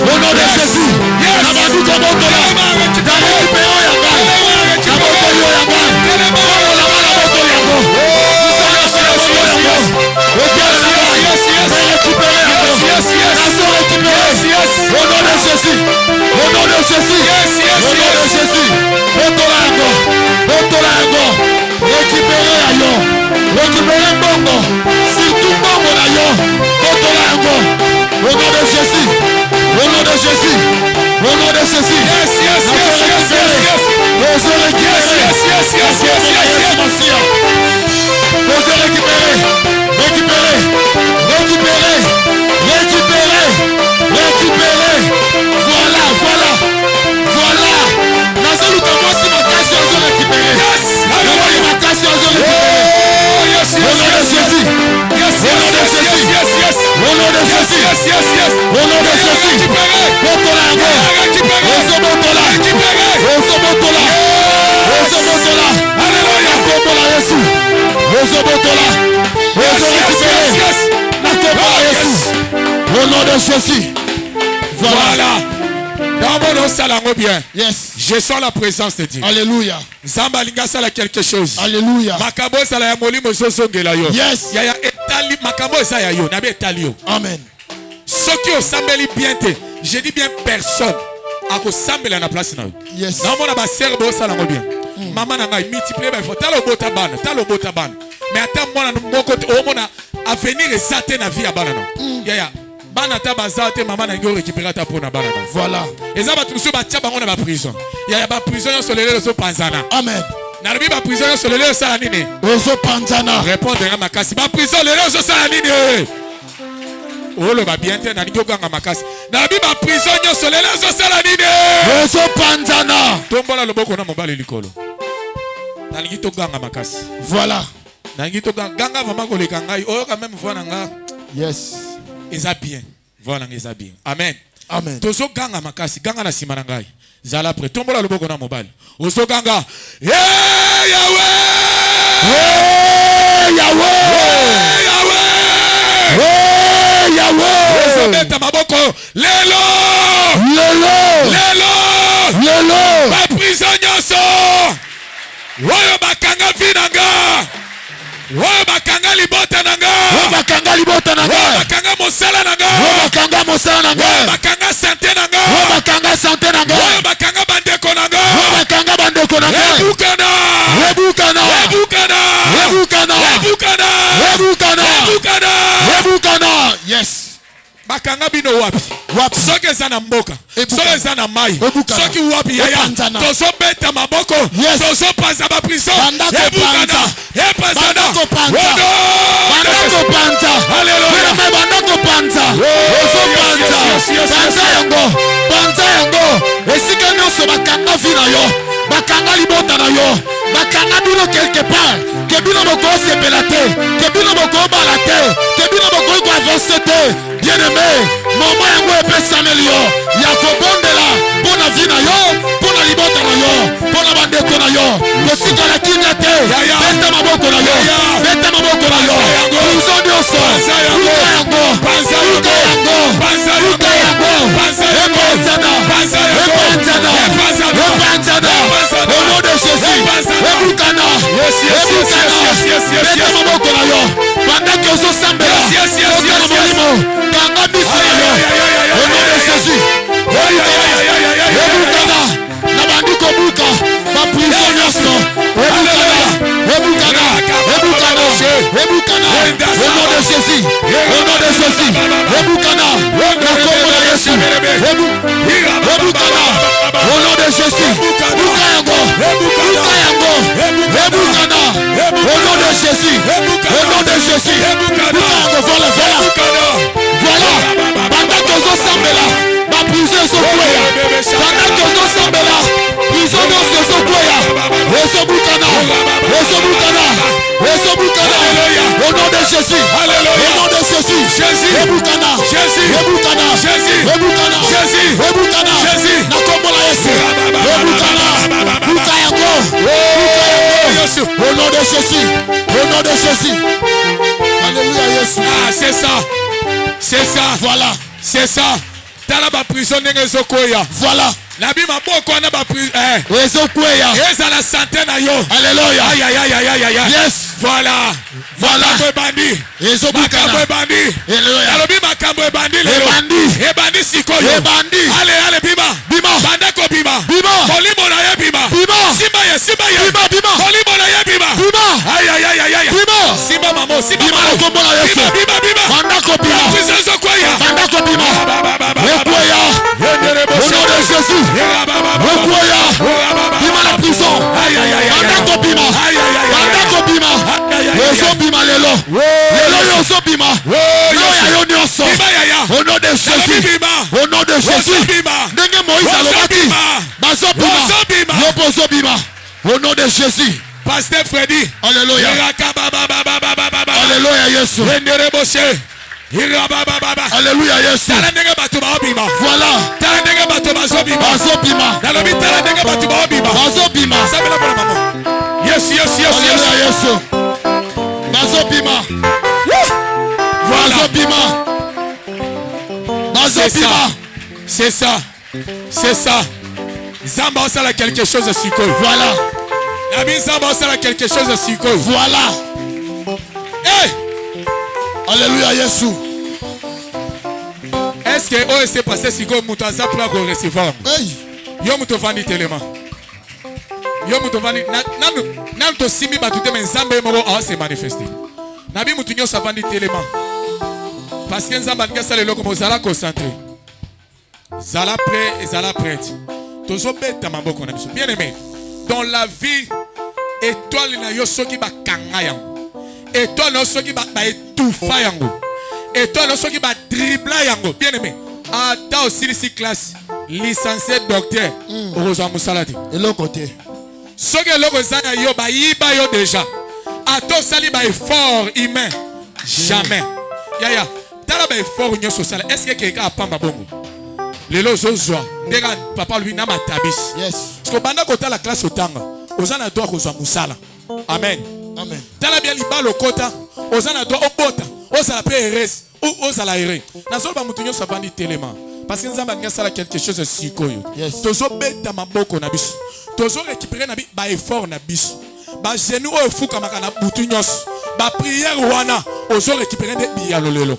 au nom de Jésus na banduka botola na récupéré oyo ya ngai na botoli oyo ya ngai botola bana botoli yango otola na ngai na récupéré yango nazo récupéré au nom de Jésus au nom de Jésus au nom de Jésus botola yango récupéré ya yo récupéré mbongo surtout mbongo na yo botola yango au nom de Jésus au nom de Jésus au nom de Jésus ozo récupéré ozo récupéré voilà nazoluka mwasi makasi ozo récupéré namoni makasi ozo récupéré au nom de Jésus au nom de Jésus au nom de Jésus botola yango ozobotola na kombo na Yesu ozobotola ozo récupéré na kombo na Yesu au nom de Jésus voilà. Bien. Yes. Je sens la présence de Dieu. Alléluia. Zamba linga sala quelque chose. Alléluia. Makabo sala ya molimo zozongela yo. Yes. Ya etali makabo sa ya yo, nabe etali yo. Amen. Soki osambeli bien te, je dis bien personne akosambela na place na yo. Yes. Na mona ba serbe osala ngo bien. Maman na ngai multiplier ba faut talo bota bana. Mais ata mona moko o mona avenir ezate na vie ya bana na. Ya bana ta bazate maman na ngo récupérer ta pona bana na. Voilà. Eza ba tusu ba tia bango na ba prison. Ya ba prison yo solelelo so panzana. Amen. Na lobi ba prison yo solelelo sala nini? Ozo panzana. Répondre na makasi. Ba prison lelo so sala nini? Olo ba bien te na ngi okanga makasi. Na lobi ba prison yo solelelo so sala nini? Ozo panzana. Tombola loboko na mobali likolo. Na ngi tokanga makasi. Voilà. Na ngi tokanga vraiment ko leka ngai. Oyo quand même voix na nga. Yes. Eza bien. Voilà eza bien. Amen. Amen. Tozo ganga makasi, ganga na sima na ngai. Zala pre tombola loboko na mobali. Ozo ganga. Hey Yahweh! Hey Yahweh! ezobeta maboko lelo baprizo nyonso oyo bakanga vi na nga, oyo bakanga libota na nga, oyo bakanga mosala na nga, oyo bakanga sante na nga, oyo bakanga bandeko na nga, ebukana. Yes. Bakanga bino wapi? Soki eza na mboka, soki eza na mai, soki wapi yaya, tozobeta maboko, tozopanza baprizo, ebukana, bandako panza yango, esika nyonso bakanga vi na yo, bakanga libota na yo, bakanga bino quelque part, ke bino boko sepela te, ke bino boko bala te, ke bino boko avancer te. Bien aimé, maman yango epesameli yo, ya kobondela mpona vi na yo, mpona libota na yo, mpona bandeko na yo, kosikala kimia te, beta maboko na yo, beta maboko na yo, prizo nyonso, luka yango, epanzana, au nom de Jésus, ebukana, beta maboko na yo, pendant que ozosambela, okana molimo, kanga miso na yo, au nom de Jésus, ebukana, na bandi kobuka, baprizo nyonso, ebukana, au nom de Jésus, ebukana, na kombo na Yesu, ebukana, au nom de Jésus, buka yango, ebukana, au nom de Jésus, buka yango, voilà, pendant que ozosambela, baprizo ezokweya, pendant que ozosambela, prizo nyonso ezokweya, ezobukana, au nom de Jésus, ebukana, na kombo na Yesu, ebukana, buka yango, au nom de Jésus, alléluia Yesu. Ah, c'est ça, voilà, c'est ça. Tala ba prison ndenge ezokoya. Voilà. Nabi maboko na ba prison ezokweya. Eza la santé na yo. Alléluia. Aïe. Yes. Voilà. Makambo ebandi. Ezobukana. Makambo ebandi. Alléluia. Alobi makambo ebandi lelo. Ebandi sikoyo. Ebandi. Ale bima. Banda ko bima. Kolimo na ye bima. Simba ye. Bima. Kolimo na ye bima. Aïe. Simba mamo. Bima kombo na Yesu. Bima. Banda ko bima. Prison zokoya. Banda ko bima. Ekweya. Au nom de Jésus. Ekweya. Bima la prison. Banda ko bima. Ezobima lelo. Lelo ezobima. Yo nyonso. Au nom de Jésus. Au nom de Jésus. Ndenge Moïse alobaki. Bazobima. Yopozobima. Au nom de Jésus. Pasteur Freddy. Alléluia. Alléluia Yesu. Alléluia Yesu. Voilà. Bazobima. Yes. Alléluia Yesu. Bazobima. C'est ça. Zamba osala quelque chose de sikoy. Voilà. Nabi Zamba osala quelque chose de sikoy. Voilà. Hey! Alléluia Yesu. Est-ce que oh c'est passé sikoy muto aza prêt pour recevoir? Hey! Yo muto vandi telema. Yo muto vandi nan to simi batute men Zamba moko a se manifester. Nabi muto nyo sa vandi telema. Parce que Zamba ngasa le loko mozala concentré. Zala prêt et zala prête. Toujours bête maboko na biso. Bien aimé. Dans la vie, étoile na yo soki ba kanga yango. Étoile na soki ba étouffa yango. Étoile na soki ba dribbla yango. Bien aimé. Ata aussi ici classe licencié docteur Rosa Moussalati. Et l'autre côté. Soki loko zana yo ba yiba yo déjà. Ato sali ba effort humain. Jamais. Yaya. Tala ba effort nyo social. Est-ce que quelqu'un a pamba bongo? Lelo zozwa ndega papa lui na matabis. Yes. Parce que banda kota la classe otanga ozana droit kozwa musala. Amen. Amen. Tala bien libalo kota ozana droit obota ozala pe RS ou ozala erré nazolo ba mutu nyonso avandi telema parce que nzamba alingi asala quelque chose de sikoyo tozobeta maboko na biso tozo récupérer na ba effort na biso ba genou oyo efukamaka na butu nyonso ba prière wana ozo récupérer nde biyalo lelo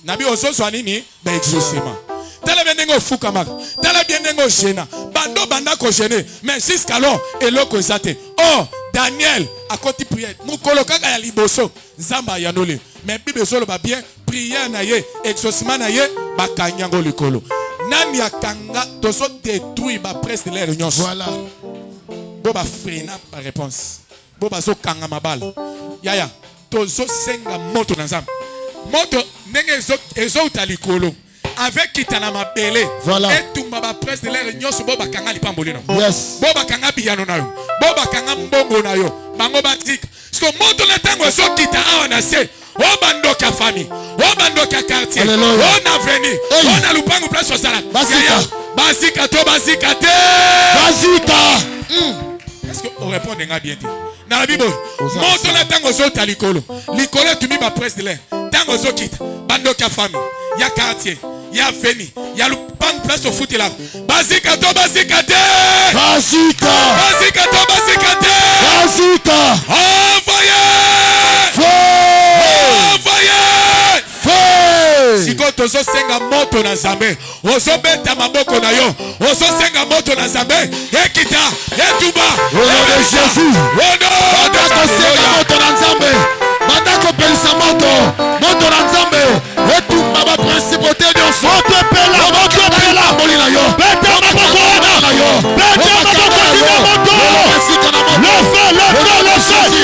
na bi ozozwa nini ba exaucement tala bien ndenge ofukamaka tala bien ndenge ogena bando banda kogene mais jusqu'alors eloko eza te oh Daniel akoti prière mukolo kaka ya liboso nzamba yanole mais bible ezoloba bien prière na ye exaucement na ye bakanyango likolo nani akanga tozo détruire ba presse de l'air nyonso voilà bo ba freina ba réponse bo bazo kanga mabala yaya tozo senga moto na nzamba moto ndenge ezo utalikolo avec kitana mabele et tumba ba presse de l'air nyonso bo bakanga lipamboli na bo bakanga biyano na yo bo bakanga mbongo na yo bango batika parce que moto na tango so kita awa na se o bandoka famille o bandoka quartier o na avenue o na lupango place au salade basika to basika te basika est-ce que on répond nga bien dit na la bible moto na tango so talikolo likolo tumi ba presse de l'air tango so kita bandoka famille ya quartier ya avenue ya lupango place au foot là basika to basika te basika basika to basika te basika siko tozo senga moto na Nzambe ozo beta maboko na yo ozo senga moto na Nzambe ekita etuba au nom de Jésus banda senga moto na Nzambe banda ko pelisa moto na Nzambe etuba ba principauté de moto pela moli na yo beta maboko na yo beta maboko na moto le feu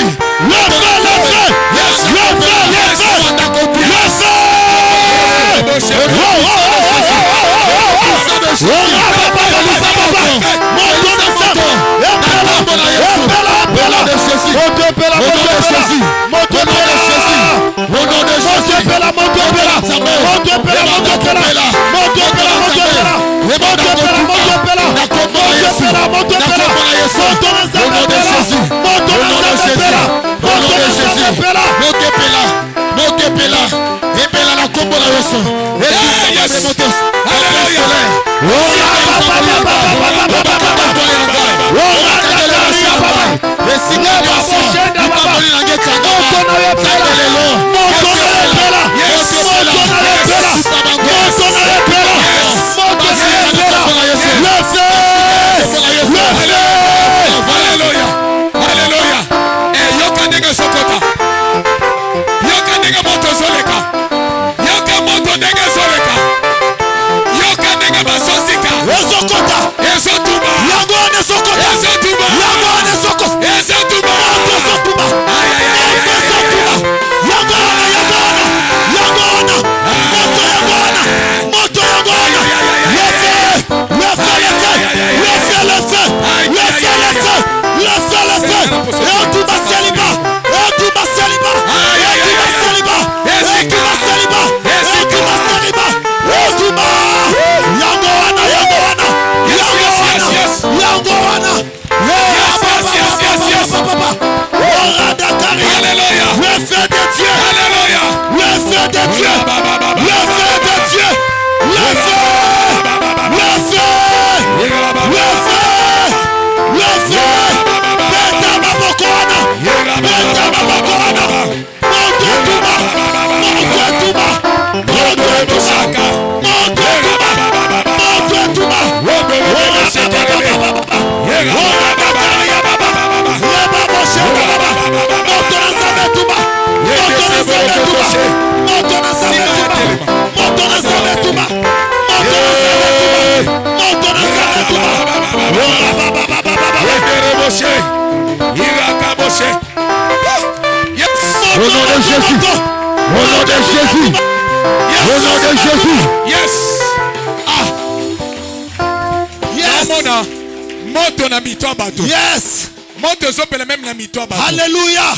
Alléluia.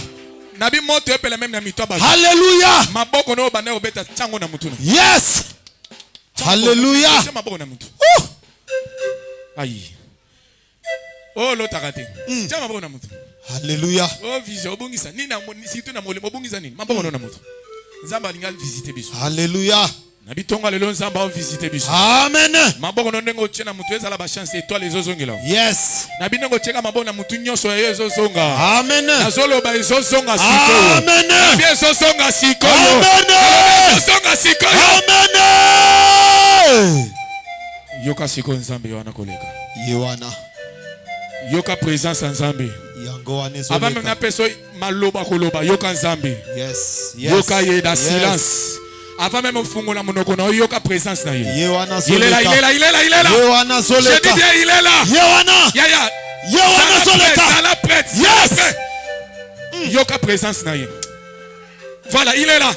Nabi moto epele même na mitwa ba. Alléluia. Maboko no bana obeta chango na mutuna. Yes. Alléluia. Maboko na mutu. Aïe. Oh l'autre raté. Tiens ma bonne amour. Alléluia. Oh vision obungisa nini na si tu na molemo obungisa nini. Ma bonne amour. Nzamba lingal visiter biso. Alléluia. Na bitonga lelo nzamba o visiter biso. Amen. Maboko no ndengo tshena mutu ezala ba chance étoile ezozongela. Yes. Na binengo tsheka mabona mutu nyonso ya ezozonga. Amen. Nazoloba ezozonga sikoyo. Amen. Na bien ezozonga sikoyo. Amen. Ezozonga sikoyo. Amen. Yoka sikoyo nzambe wana koleka. Yohana. Yoka présence nzambe. Yango wana ezoleka. Avant même na peso maloba koloba yoka nzambe. Yes. Yes. Yoka ye da silence. Avant même fungola monoko na yoka présence na ye. Yohana il est là. Yohana zoleka. Je dis bien il est là. Yohana. Ya. Yohana zoleka. Ça la prête. Yes. Yoka présence na ye. Voilà, il est là.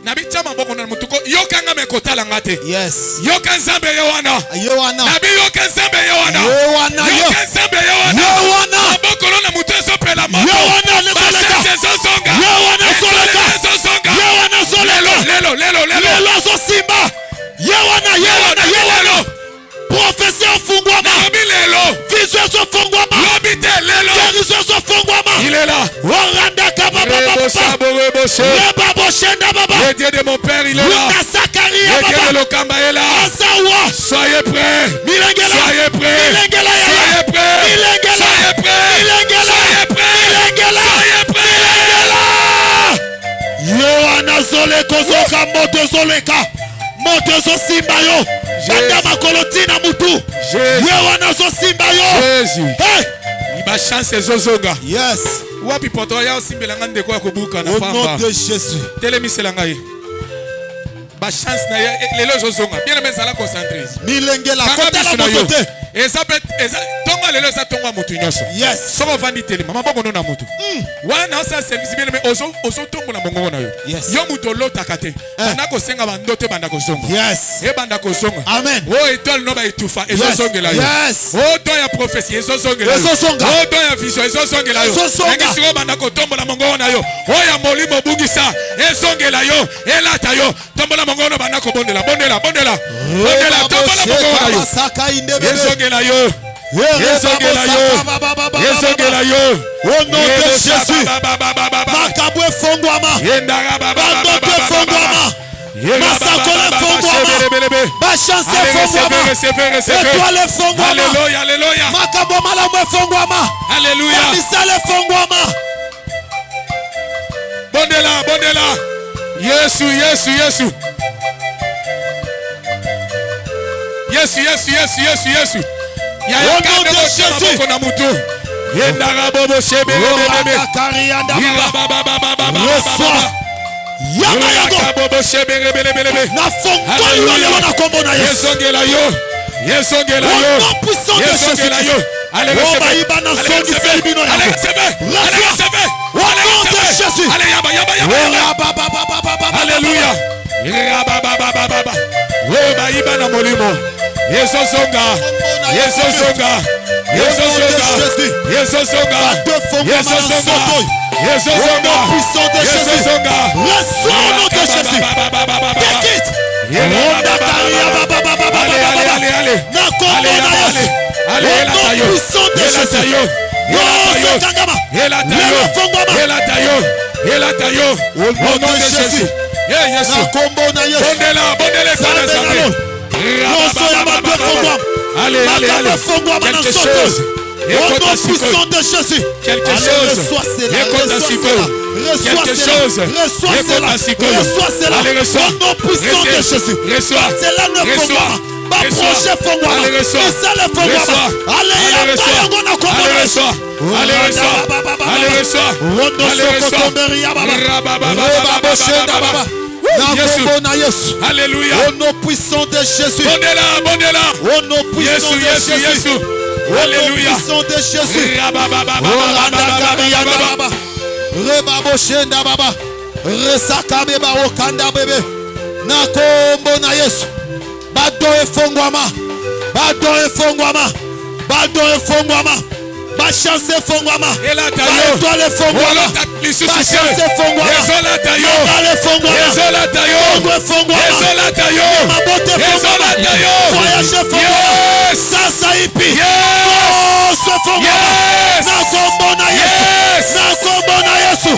Nabicha maboko na mutuko yoka ngame kotala ngate. Yes. Yoka nzambe Yohana. Yohana. Nabi yoka nzambe Yohana. Yohana. Yoka nzambe Yohana. Yohana. Maboko na muteso pela moto. Yohana zoleka. Yohana zoleka. Yohana zoleka. Lelo zosimba. Yohana. Professeur fungwama. Vision fungwama. Guérison fungwama. Il est là. Oranda kababa. Le Dieu de mon père, il est là. Le Dieu de l'Okamba est là. Soyez prêts. Soyez prêts. Soyez prêts. Soyez prêts. Yohana zoleko zoka moto zoleka. Moto zo simba yo. Banda makolotina mutu. Yohana zo simba yo. Jésus. Hey. Iba chance zozonga. Yes. Wapi poto ya osimbela ngande kwa kubuka na pamba. Au nom de Jésus. Telemisela ngai. Ba chance na ya lelo zozonga. Bien mais sala concentré. Milengela kota la motote. Eza tonga lelo sa tonga mutu nyonso. Yes. Soko vandi tele mama boko na mutu. Wana sa service bien mais ozo tongo na mongo na yo. Yes. Yo mutu lota kate. Banda ko senga bandote banda ko zonga. Yes. E banda ko zonga. Amen. O étoile no ba etufa ezo zongela yo. Yes. O to ya prophétie ezo zongela yo. O to ya vision ezo zongela yo. Ngi siko banda ko tombo na mongo na yo. O ya molimo bungisa ezo zongela yo. Elata yo. Tombo na mongo na banda ko bondela tombo na mongo na yo. Ezongela yo. Au nom de Jésus. Makabwe fongwama. Bandote fongwama. Masakole fongwama. Bachance fongwama. Étoile fongwama. Alléluia. Makabo malamwe fongwama. Alléluia. Misale fongwama. Bondela. Yesu. Ya yakande boshema boko na mutu. Yendara bobo shebe. Reçois. Yamayago. Na fongoli wale wana kombo na Yesu. Yesongela yo. Au nom puissant de Jésus. Allez, recevez. Au nom de Jésus. Alléluia. Baïba na molimo. Yesosonga. Puissant de Jésus. Reçois au nom de Jésus. Take it. Allez, puissant de Jésus. Au nom de Jésus. Allez. Quelque chose. Au nom puissant de Jésus. Quelque chose. Reçois cela. Allez, reçois. Au nom puissant de Jésus. Reçois. Cela ne fongwama. Ba projet fongwama. Allez, reçois. Isale fongwama. Allez, Alléluia. Au nom puissant de Jésus. Bondela. Au nom puissant de Jésus. Alléluia. Au nom puissant de Jésus. Rebaboshenda baba. Resakabe ba okanda bebe. Na kombo na Yesu. Bado efongwama. Ba chance fongwama. Étoile fongwama. Ba chance fongwama. Étoile fongwama. Mabote fongwama. Voyage fongwama. Sasa ipi. Yes. Na kombo na Yesu. Na kombo na Yesu.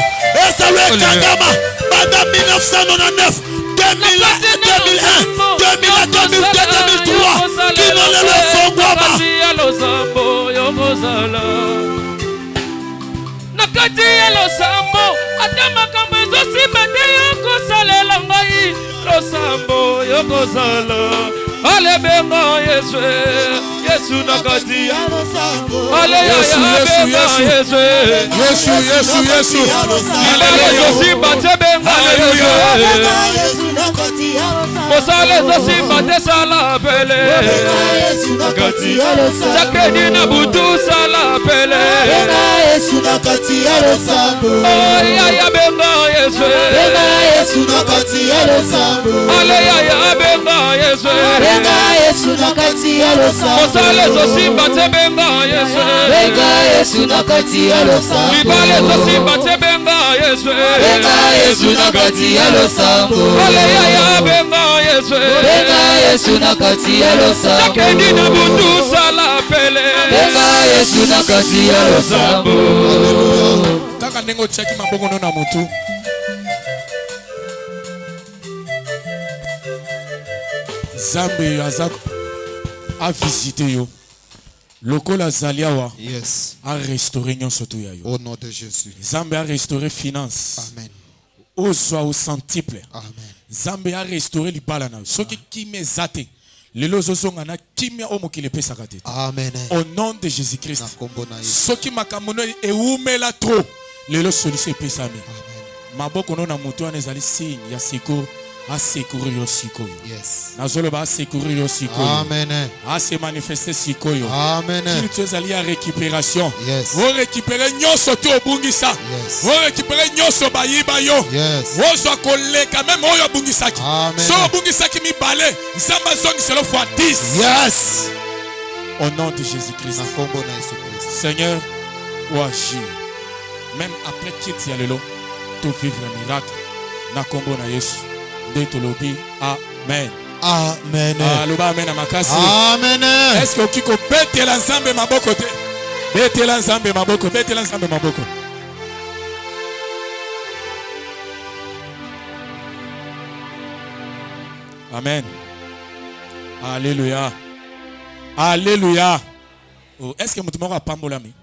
Esalu ekangama. Banda 1999. 2001, 2002, 2003. Kino lelo fongwama. Nakati ya losambo atamakambo ezosimba te yokosalela ngai losambo yokozala alebenga Yesu Yesu nakati ya losambo Yesu ezosimba te benga Yesu mosala ezosimba te sala pele chakedi na butu sala pele Yesu nakati ya losambo. Ya benga Yesu. Benga Yesu nakati ya losambo. Ya benga Yesu. Benga Yesu nakati ya losambo. Mosale zosimba te benga Yesu. Benga Yesu nakati ya losambo. Libale zosimba te benga Yesu. Benga Yesu nakati ya losambo. Ya benga Yesu. Benga Yesu nakati ya losambo. Chakedi na butu sala pele. Benga Yesu nakati ya losambo. Kaka nengo cheki mabongo na mutu. Zambe azako a visité yo. Lokola Zaliawa. Yes. A restauré nyonso to ya yo. Au nom de Jésus. Zambe a restauré finance. Amen. Au soit au centuple. Amen. Zambe a restauré libala na. Soki kime zate. Lelo zozonga na kimia omo ki le pesa kate. Amen. Au nom de Jésus-Christ. Soki makamono eumela trop. Lelo solution pesa mi. Maboko no na mutu wana ezali signe ya siko a secourir yo sikoyo. Yes. Nazolo ba secourir yo sikoyo. Amen. A se manifester sikoyo. Amen. Qu'il tu ezali à récupération. Yes. O récupérer nyoso to obungisa. Yes. O récupérer nyoso bayiba yo. Yes. O so koleka même oyo obungisaki. Amen. So obungisaki mi balé, nzamba zongi selo fois 10. Yes. Au nom de Jésus-Christ. Seigneur, ou agir. Même après qu'il y a le lot, tu vivre un miracle. Na kombo na Yesu. De tolobi. Amen. Amen. Aloba amen na makasi. Amen. Est-ce que okiko bete la nzambe maboko te? Bete la nzambe maboko, bete la nzambe maboko. Amen. Alléluia. Alléluia. Oh, est-ce que mutumoko apambola mi?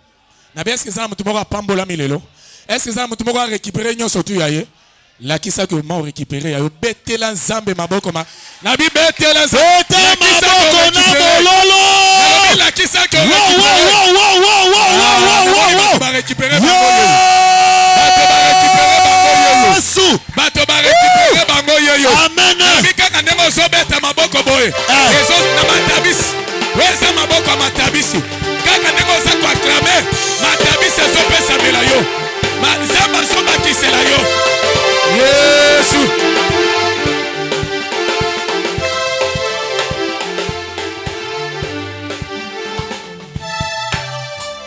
Nabi est-ce que ça mutumoko apambola mi lelo? Est-ce que ça mutumoko a récupéré nyoso tu yaye? La kisa que m'a récupéré ya yo bete la nzambe maboko ma. Nabi bete la nzambe maboko na bololo. Nabi la kisa que va récupérer bato ba récupérer bango yoyo. Amen. Nabi kaka ndemo zo beta maboko boye. Ezo na matabisi. Weza maboko matabisi. Kaka ndemo za ko acclamer matabisi zo pesa bela yo. Manzamba zo bakisela yo. Yesu.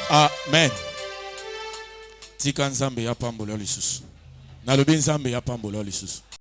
Amen. Tika nzambe ya pambola lisusu. Nalobi nzambe ya pambola lisusu.